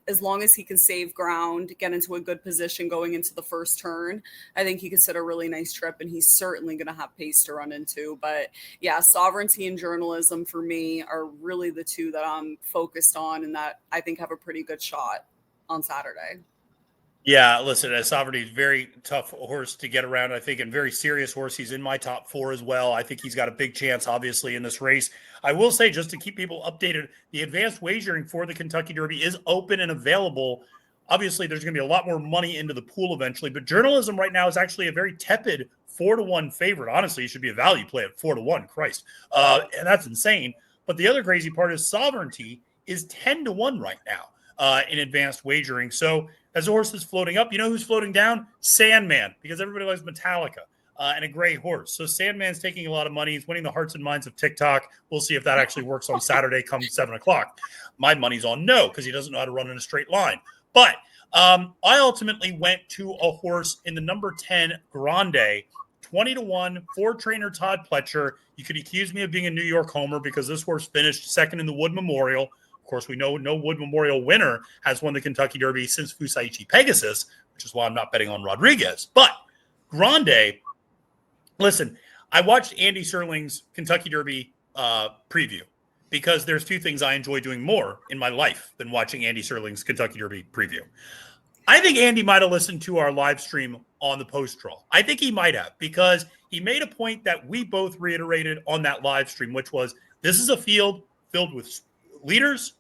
as long as he can save ground, get into a good position going into the first turn, I think he could sit a really nice trip, and he's certainly going to have pace to run into. But yeah, Sovereignty and Journalism for me are really the two that I'm focused on and that I think have a pretty good shot on Saturday. Yeah, listen, Sovereignty is a very tough horse to get around, I think, and very serious horse. He's in my top 4 as well. I think he's got a big chance, obviously, in this race. I will say, just to keep people updated, the advanced wagering for the Kentucky Derby is open and available. Obviously, there's going to be a lot more money into the pool eventually, but Journalism right now is actually a very tepid 4-1 favorite. Honestly, it should be a value play at 4-1. Christ. And that's insane. But the other crazy part is Sovereignty is 10-1 right now in advanced wagering. So as the horse is floating up, you know who's floating down? Sandman, because everybody likes Metallica and a gray horse. So Sandman's taking a lot of money. He's winning the hearts and minds of TikTok. We'll see if that actually works on Saturday come 7 o'clock. My money's on no, because he doesn't know how to run in a straight line. But I ultimately went to a horse in the number 10 Grande, 20-1 for trainer Todd Pletcher. You could accuse me of being a New York homer because this horse finished second in the Wood Memorial. Of course, we know no Wood Memorial winner has won the Kentucky Derby since Fusaichi Pegasus, which is why I'm not betting on Rodriguez. But Grande, listen, I watched Andy Serling's Kentucky Derby preview because there's 2 things I enjoy doing more in my life than watching Andy Serling's Kentucky Derby preview. I think Andy might have listened to our live stream on the post-draw. I think he might have, because he made a point that we both reiterated on that live stream, which was this is a field filled with leaders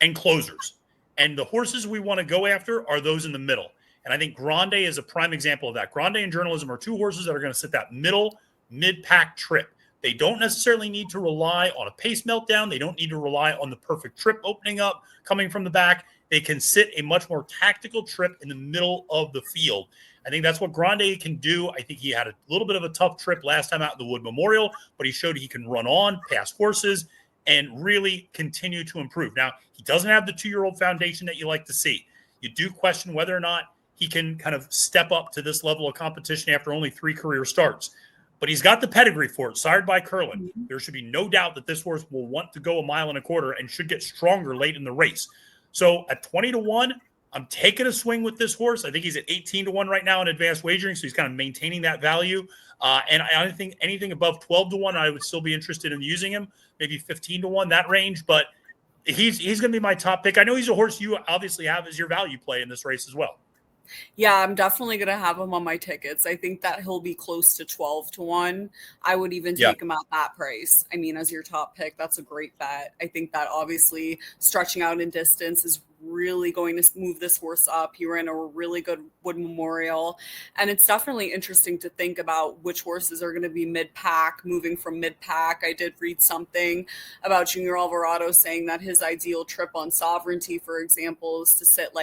and closers. And the horses we want to go after are those in the middle. And I think Grande is a prime example of that. Grande and Journalism are 2 horses that are going to sit that mid-pack trip. They don't necessarily need to rely on a pace meltdown. They don't need to rely on the perfect trip opening up, coming from the back. They can sit a much more tactical trip in the middle of the field. I think that's what Grande can do. I think he had a little bit of a tough trip last time out in the Wood Memorial, but he showed he can run on, pass horses, and really continue to improve. Now, he doesn't have the 2-year-old foundation that you like to see. You do question whether or not he can kind of step up to this level of competition after only 3 career starts. But he's got the pedigree for it, sired by Curlin. There should be no doubt that this horse will want to go 1.25 miles and should get stronger late in the race. So at 20-1, I'm taking a swing with this horse. I think he's at 18-1 right now in advanced wagering, so he's kind of maintaining that value. And I think anything above 12-1, I would still be interested in using him, maybe 15-1, that range. But he's going to be my top pick. I know he's a horse you obviously have as your value play in this race as well. Yeah, I'm definitely going to have him on my tickets. I think that he'll be close to 12-1. I would even take him at that price. I mean, as your top pick, that's a great bet. I think that obviously stretching out in distance is really going to move this horse up. He ran a really good Wood Memorial. And it's definitely interesting to think about which horses are going to be mid-pack, moving from mid-pack. I did read something about Junior Alvarado saying that his ideal trip on Sovereignty, for example, is to sit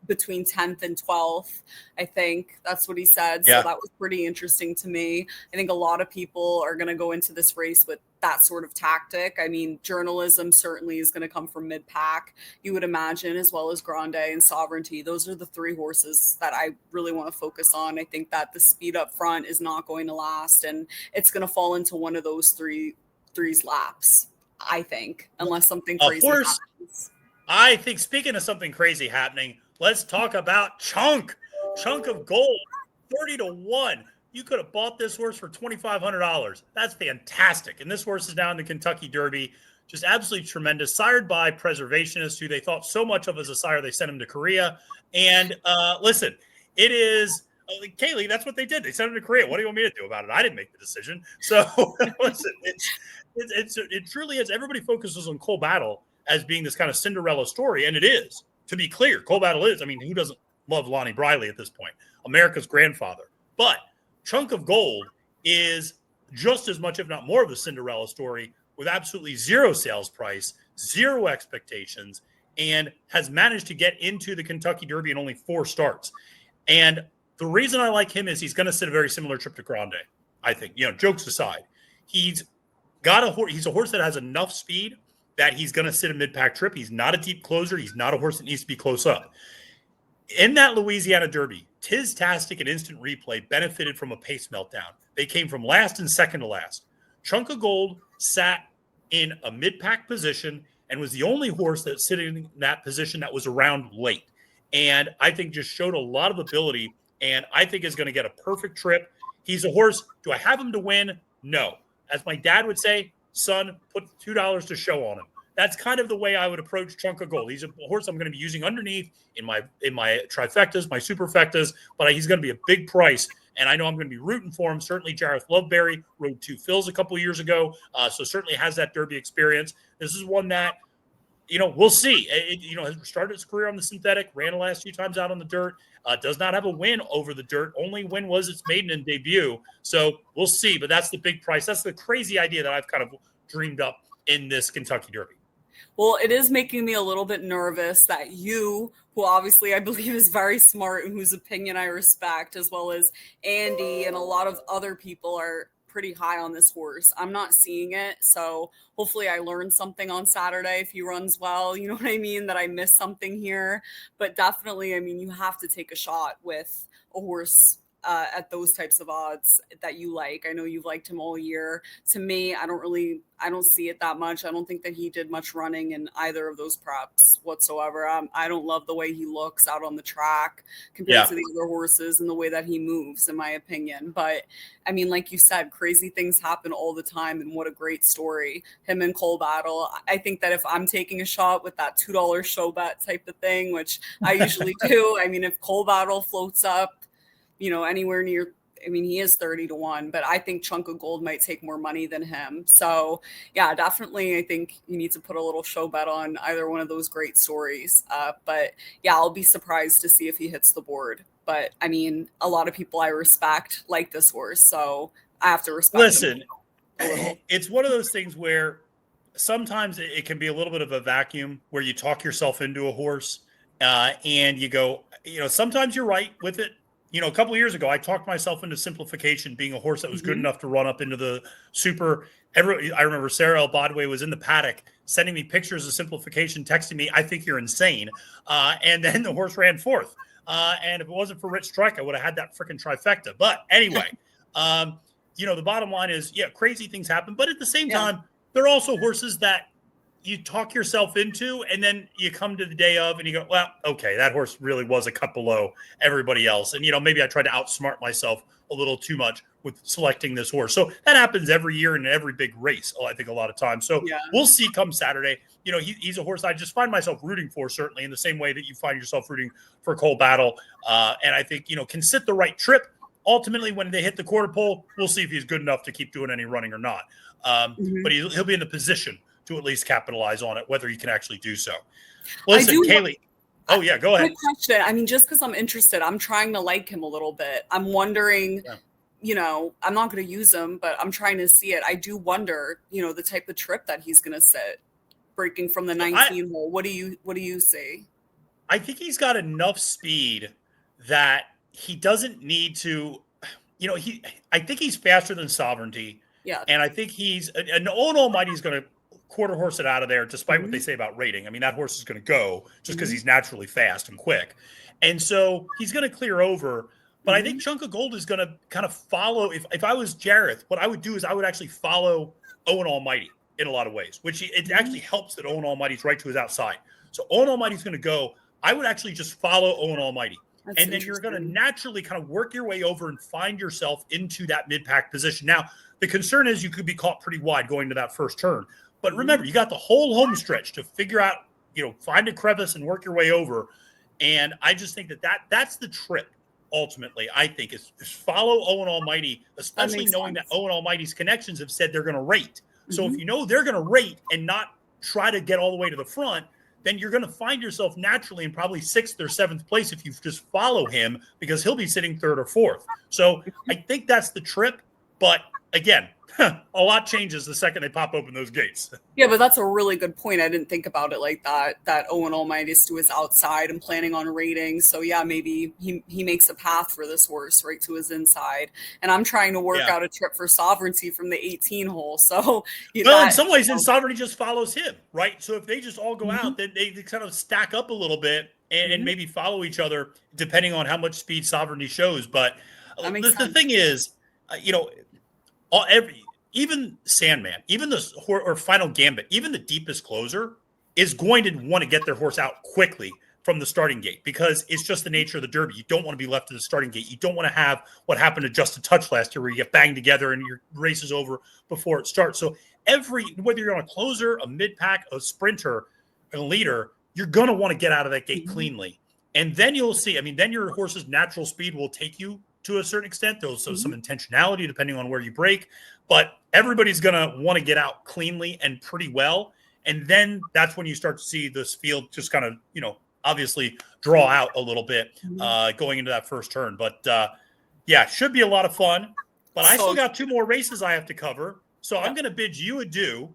between 10th and 12th. I think that's what he said. Yeah. So that was pretty interesting to me. I think a lot of people are going to go into this race with that sort of tactic. I mean, journalism certainly is going to come from mid-pack, you would imagine, as well as Grande and Sovereignty. Those are the three horses that I really want to focus on. I think that the speed up front is not going to last, and it's going to fall into one of those three's laps, I think, unless something crazy happens. I think, speaking of something crazy happening, let's talk about Chunk of Gold, 30-1. You could have bought this horse for $2,500. That's fantastic. And this horse is now in the Kentucky Derby. Just absolutely tremendous. Sired by Preservationists, who they thought so much of as a sire, they sent him to Korea. And listen, it is, Kaylee, that's what they did. They sent him to Korea. What do you want me to do about it? I didn't make the decision. So listen, it truly is. Everybody focuses on Cole Battle as being this kind of Cinderella story. And it is. To be clear, Cole Battle is. I mean, who doesn't love Lonnie Briley at this point? America's grandfather. But Chunk of Gold is just as much, if not more, of the Cinderella story, with absolutely zero sales price, zero expectations, and has managed to get into the Kentucky Derby in only 4 starts. And the reason I like him is he's going to sit a very similar trip to Grande, I think. Jokes aside, he's got he's a horse that has enough speed that he's going to sit a mid-pack trip. He's not a deep closer. He's not a horse that needs to be close up. In that Louisiana Derby, Tiz-tastic and Instant Replay benefited from a pace meltdown. They came from last and second to last. Chunk of Gold sat in a mid-pack position and was the only horse that sitting in that position that was around late. And I think just showed a lot of ability, and I think is going to get a perfect trip. He's a horse. Do I have him to win? No. As my dad would say, son, put $2 to show on him. That's kind of the way I would approach Chunk of Gold. He's a horse I'm going to be using underneath in my trifectas, my superfectas, but he's going to be a big price, and I know I'm going to be rooting for him. Certainly, Jareth Loveberry rode 2 fills a couple years ago, so certainly has that Derby experience. This is one that, we'll see. Has started his career on the synthetic, ran the last few times out on the dirt, does not have a win over the dirt. Only win was its maiden and debut, so we'll see. But that's the big price. That's the crazy idea that I've kind of dreamed up in this Kentucky Derby. Well, it is making me a little bit nervous that you, who obviously I believe is very smart and whose opinion I respect, as well as Andy and a lot of other people, are pretty high on this horse. I'm not seeing it. So hopefully I learn something on Saturday if he runs well. You know what I mean? That I missed something here. But definitely, I mean, you have to take a shot with a horse at those types of odds that you like. I know you've liked him all year. To me, I don't see it that much. I don't think that he did much running in either of those preps whatsoever. I don't love the way he looks out on the track compared to the other horses and the way that he moves, in my opinion. But I mean, like you said, crazy things happen all the time, and what a great story. Him and Cole Battle. I think that if I'm taking a shot with that $2 show bet type of thing, which I usually do, I mean, if Cole Battle floats up, anywhere near, I mean, he is 30-1, but I think Chunk of Gold might take more money than him. So yeah, definitely. I think you need to put a little show bet on either one of those great stories. But yeah, I'll be surprised to see if he hits the board. But I mean, a lot of people I respect like this horse, so I have to respect Listen, it's one of those things where sometimes it can be a little bit of a vacuum where you talk yourself into a horse and you go, sometimes you're right with it. A couple of years ago, I talked myself into Simplification being a horse that was good enough to run up into the super. I remember Sarah El Badwe was in the paddock sending me pictures of Simplification, texting me, "I think you're insane." And then the horse ran 4th. And if it wasn't for Rich Strike, I would have had that freaking trifecta. But anyway, the bottom line is, crazy things happen. But at the same time, there are also horses that you talk yourself into, and then you come to the day of and you go, well, okay, that horse really was a cut below everybody else. And, maybe I tried to outsmart myself a little too much with selecting this horse. So that happens every year in every big race, I think, a lot of times. So we'll see come Saturday. He's a horse I just find myself rooting for, certainly in the same way that you find yourself rooting for Cole Battle. And I think, can sit the right trip. Ultimately, when they hit the quarter pole, we'll see if he's good enough to keep doing any running or not. But he'll be in the position to at least capitalize on it, whether you can actually do so. Listen, Kaylee. Oh, yeah, go ahead. Good question. I mean, just because I'm interested, I'm trying to like him a little bit. I'm wondering, I'm not going to use him, but I'm trying to see it. I do wonder, the type of trip that he's going to sit, breaking from the 19 hole. What do you see? I think he's got enough speed that he doesn't need to, I think he's faster than Sovereignty. Yeah. And I think he's an Owen Almighty is going to quarter horse it out of there, despite what they Mm-hmm. say about rating. I mean, that horse is going to go just because Mm-hmm. he's naturally fast and quick. And so he's going to clear over. But I Mm-hmm. think Chunk of Gold is going to kind of follow. If I was Jareth, what I would do is I would actually follow Owen Almighty in a lot of ways, which it actually helps that Owen Almighty's right to his outside. So Owen Almighty's going to go. I would actually just follow Owen Almighty. That's And then you're going to naturally kind of work your way over and find yourself into that mid-pack position. Now, the concern is you could be caught pretty wide going to that first turn. But remember, you got the whole home stretch to figure out, find a crevice and work your way over. And I just think that's the trip, ultimately, I think, is follow Owen Almighty, especially knowing that Owen Almighty's connections have said they're going to rate. So if you know they're going to rate and not try to get all the way to the front, then you're going to find yourself naturally in probably 6th or 7th place if you just follow him, because he'll be sitting 3rd or 4th. So I think that's the trip. But again, a lot changes the second they pop open those gates. Yeah, but that's a really good point. I didn't think about it like that. That Owen Almighty's to his outside and planning on rating. So yeah, maybe he makes a path for this horse right to his inside. And I'm trying to work out a trip for Sovereignty from the 18 hole. So in some ways, then Sovereignty just follows him, right? So if they just all go out, then they kind of stack up a little bit and maybe follow each other depending on how much speed Sovereignty shows. But the thing is, even Sandman, even or Final Gambit, even the deepest closer is going to want to get their horse out quickly from the starting gate, because it's just the nature of the Derby. You don't want to be left at the starting gate. You don't want to have what happened to Just a Touch last year, where you get banged together and your race is over before it starts. So whether you're on a closer, a mid-pack, a sprinter, a leader, you're going to want to get out of that gate cleanly. And then you'll see, then your horse's natural speed will take you to a certain extent. There's some intentionality depending on where you break, but everybody's going to want to get out cleanly and pretty well. And then that's when you start to see this field just kind of, obviously draw out a little bit going into that first turn. But should be a lot of fun. But I still got 2 more races I have to cover. So I'm going to bid you adieu.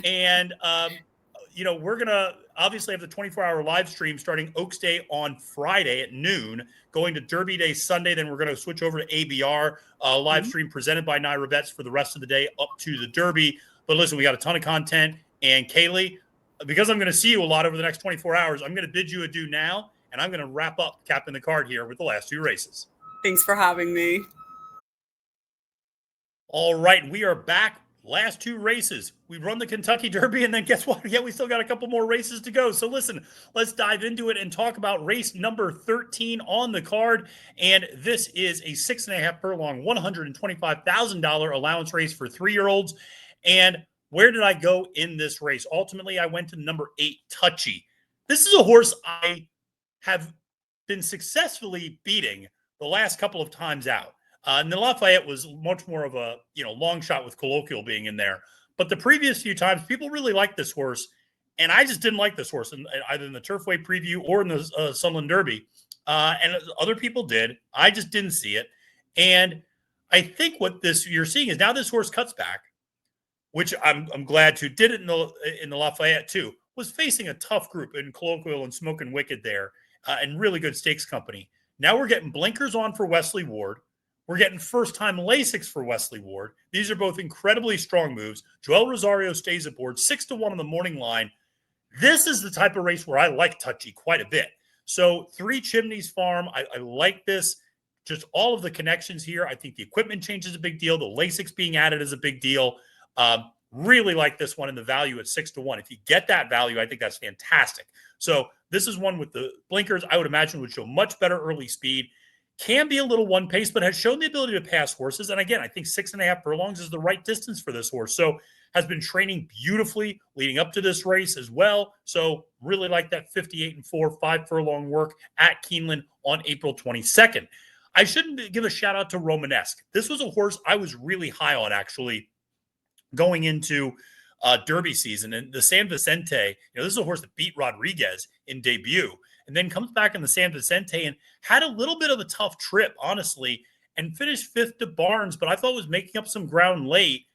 And, we're going to obviously have the 24-hour live stream starting Oaks Day on Friday at noon, going to Derby Day Sunday. Then we're going to switch over to ABR live stream presented by NYRA Bets for the rest of the day up to the Derby. But listen, we got a ton of content. And Kaylee, because I'm going to see you a lot over the next 24 hours, I'm going to bid you adieu now, and I'm going to wrap up Capping the Card here with the last 2 races. Thanks for having me. All right, we are back. Last 2 races. We run the Kentucky Derby, and then guess what? Yeah, we still got a couple more races to go. So listen, let's dive into it and talk about race number 13 on the card. And this is a 6.5 furlong, $125,000 allowance race for 3-year-olds. And where did I go in this race? Ultimately, I went to number 8, Touchy. This is a horse I have been successfully beating the last couple of times out. And the Lafayette was much more of a long shot with Colloquial being in there. But the previous few times, people really liked this horse, and I just didn't like this horse either in the Turfway preview or in the Sunland Derby. And other people did. I just didn't see it. And I think what you're seeing is now this horse cuts back, which I'm glad to. Did it in the Lafayette too. Was facing a tough group in Colloquial and Smokin' Wicked there, and really good stakes company. Now we're getting blinkers on for Wesley Ward. We're getting first-time Lasix for Wesley Ward. These are both incredibly strong moves. Joel Rosario stays aboard, 6-1 on the morning line. This is the type of race where I like Touchy quite a bit. So 3 Chimneys Farm, I like this. Just all of the connections here. I think the equipment change is a big deal. The Lasix being added is a big deal. Really like this one, and the value at 6-1. If you get that value, I think that's fantastic. So this is one with the blinkers. I would imagine would show much better early speed. Can be a little one pace, but has shown the ability to pass horses. And again, I think 6.5 furlongs is the right distance for this horse. So has been training beautifully leading up to this race as well. So really like that 58-4, 5 furlong work at Keeneland on April 22nd. I shouldn't give a shout out to Romanesque. This was a horse I was really high on actually going into Derby season. And the San Vicente, this is a horse that beat Rodriguez in debut, and then comes back in the San Vicente and had a little bit of a tough trip, honestly, and finished 5th to Barnes, but I thought was making up some ground late.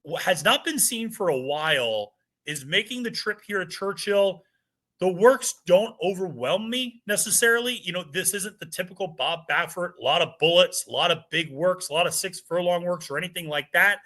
What has not been seen for a while is making the trip here at Churchill. The works don't overwhelm me necessarily. This isn't the typical Bob Baffert, a lot of bullets, a lot of big works, a lot of 6 furlong works or anything like that.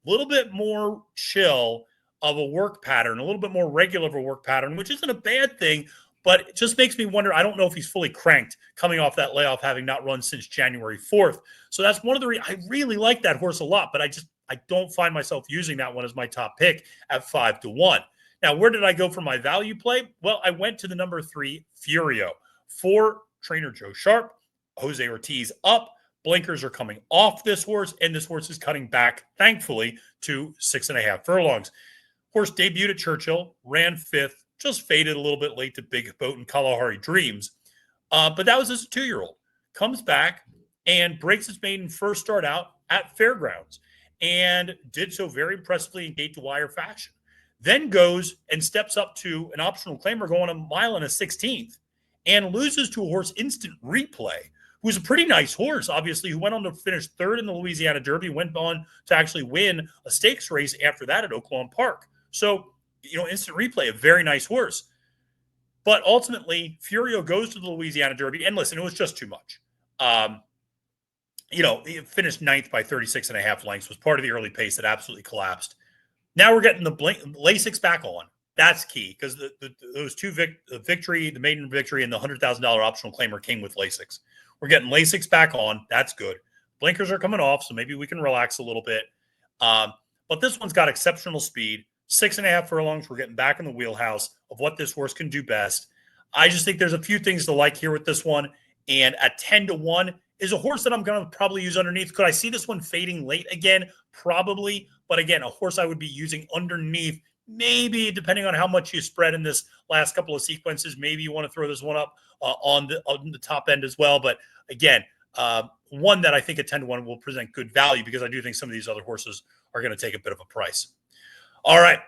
A little bit more chill of a work pattern, a little bit more regular of a work pattern, which isn't a bad thing, but it just makes me wonder. I don't know if he's fully cranked coming off that layoff, having not run since January 4th. So that's one of the reasons I really like that horse a lot, but I don't find myself using that one as my top pick at 5-1. Now, where did I go for my value play? Well, I went to the number 3, Furio. For trainer Joe Sharp, Jose Ortiz up. Blinkers are coming off this horse, and this horse is cutting back, thankfully, to 6.5 furlongs. Horse debuted at Churchill, ran 5th, just faded a little bit late to Big Boat and Kalahari Dreams. But that was as a 2-year-old. Comes back and breaks his maiden first start out at Fairgrounds and did so very impressively in gate-to-wire fashion. Then goes and steps up to an optional claimer going a mile and a 16th and loses to a horse Instant Replay, who's a pretty nice horse, obviously, who went on to finish 3rd in the Louisiana Derby, went on to actually win a stakes race after that at Oaklawn Park. So, Instant Replay, a very nice horse. But ultimately, Furio goes to the Louisiana Derby, and listen, it was just too much. He finished 9th by 36.5 lengths, was part of the early pace that absolutely collapsed. Now we're getting the Lasix back on. That's key because those two victory, the maiden victory, and the $100,000 optional claimer came with Lasix. We're getting Lasix back on. That's good. Blinkers are coming off, so maybe we can relax a little bit. But this one's got exceptional speed. 6.5 furlongs. We're getting back in the wheelhouse of what this horse can do best. I just think there's a few things to like here with this one. And at 10-1 is a horse that I'm going to probably use underneath. Could I see this one fading late again? Probably. But again, a horse I would be using underneath, maybe depending on how much you spread in this last couple of sequences. Maybe you want to throw this one up on the top end as well. But again, one that I think at 10-1 will present good value because I do think some of these other horses are going to take a bit of a price. All right,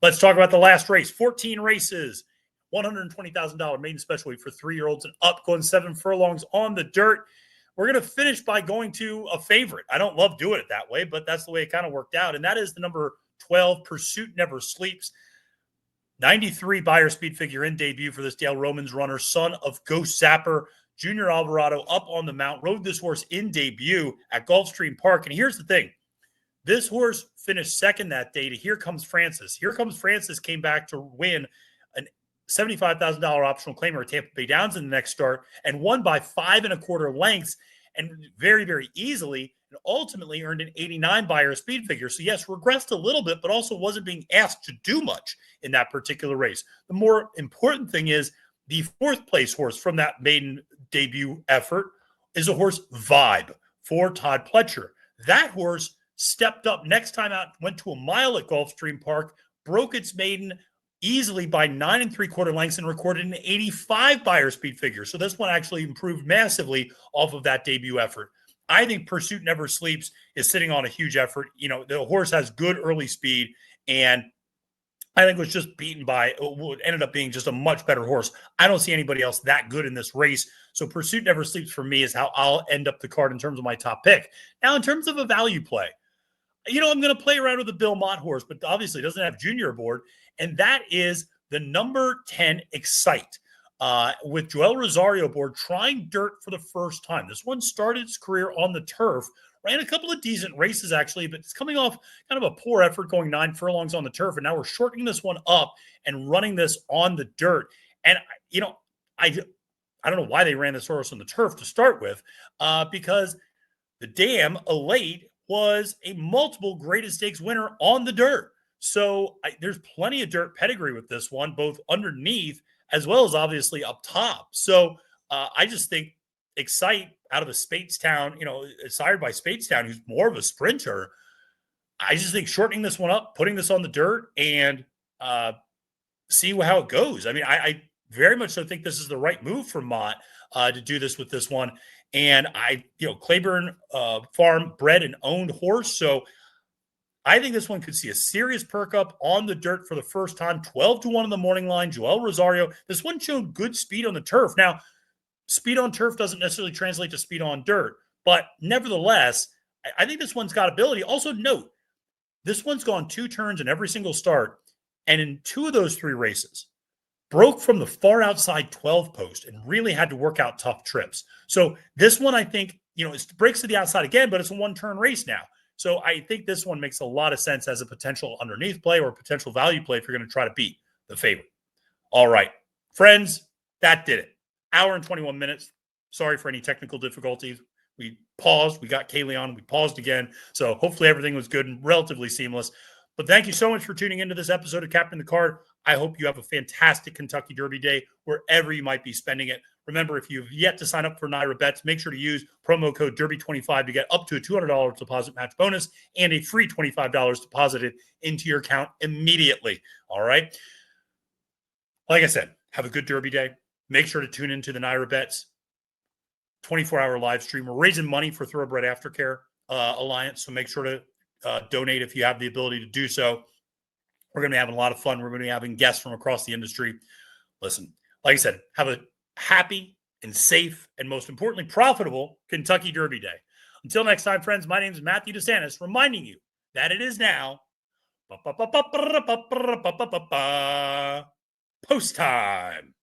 let's talk about the last race. 14 races, $120,000 maiden special weight for 3-year-olds and up, going 7 furlongs on the dirt. We're going to finish by going to a favorite. I don't love doing it that way, but that's the way it kind of worked out. And that is the number 12, Pursuit Never Sleeps. 93 buyer speed figure in debut for this Dale Romans runner, son of Ghost Zapper. Junior Alvarado up on the mount, rode this horse in debut at Gulfstream Park. And here's the thing. This horse finished second that day to Here Comes Francis. Here Comes Francis came back to win an $75,000 optional claimer at Tampa Bay Downs in the next start and won by 5 1/4 lengths and very, very easily and ultimately earned an 89 buyer speed figure. So yes, regressed a little bit, but also wasn't being asked to do much in that particular race. The more important thing is the 4th place horse from that maiden debut effort is a horse Vibe for Todd Pletcher. That horse stepped up next time out, went to a mile at Gulfstream Park, broke its maiden easily by 9 3/4 lengths and recorded an 85 buyer speed figure. So this one actually improved massively off of that debut effort. I think Pursuit Never Sleeps is sitting on a huge effort. The horse has good early speed, and I think was just beaten by what ended up being just a much better horse. I don't see anybody else that good in this race. So Pursuit Never Sleeps for me is how I'll end up the card in terms of my top pick. Now, in terms of a value play, I'm going to play around with the Bill Mott horse, but obviously doesn't have junior aboard. And that is the number 10 Excite with Joel Rosario aboard, trying dirt for the first time. This one started its career on the turf, ran a couple of decent races actually, but it's coming off kind of a poor effort going 9 furlongs on the turf. And now we're shortening this one up and running this on the dirt. And, I don't know why they ran this horse on the turf to start with, because the Dam Elate was a multiple greatest stakes winner on the dirt. So there's plenty of dirt pedigree with this one, both underneath as well as obviously up top. So I just think Excite out of a Spatestown, sired by Spatestown, who's more of a sprinter. I just think shortening this one up, putting this on the dirt, and see how it goes. I mean, I very much so think this is the right move for Mott to do this with this one. And Claiborne Farm bred and owned horse. So I think this one could see a serious perk up on the dirt for the first time. 12-1 in the morning line. Joel Rosario. This one showed good speed on the turf. Now, speed on turf doesn't necessarily translate to speed on dirt, but nevertheless, I think this one's got ability. Also note, this one's gone 2 turns in every single start, and in 2 of those 3 races, broke from the far outside 12 post and really had to work out tough trips. So this one, I think, it breaks to the outside again, but it's a one-turn race now. So I think this one makes a lot of sense as a potential underneath play or a potential value play if you're going to try to beat the favorite. All right, friends, that did it. Hour and 21 minutes. Sorry for any technical difficulties. We paused. We got Kaylee on. We paused again. So hopefully everything was good and relatively seamless. But thank you so much for tuning into this episode of Captain the Card. I hope you have a fantastic Kentucky Derby day wherever you might be spending it. Remember, if you've yet to sign up for NYRA Bets, make sure to use promo code Derby25 to get up to a $200 deposit match bonus and a free $25 deposited into your account immediately. All right. Like I said, have a good Derby day. Make sure to tune into the NYRA Bets 24-hour live stream. We're raising money for Thoroughbred Aftercare Alliance, so make sure to donate if you have the ability to do so. We're going to be having a lot of fun. We're going to be having guests from across the industry. Listen, like I said, have a happy and safe and most importantly, profitable Kentucky Derby Day. Until next time, friends, my name is Matthew DeSantis, reminding you that it is now post time.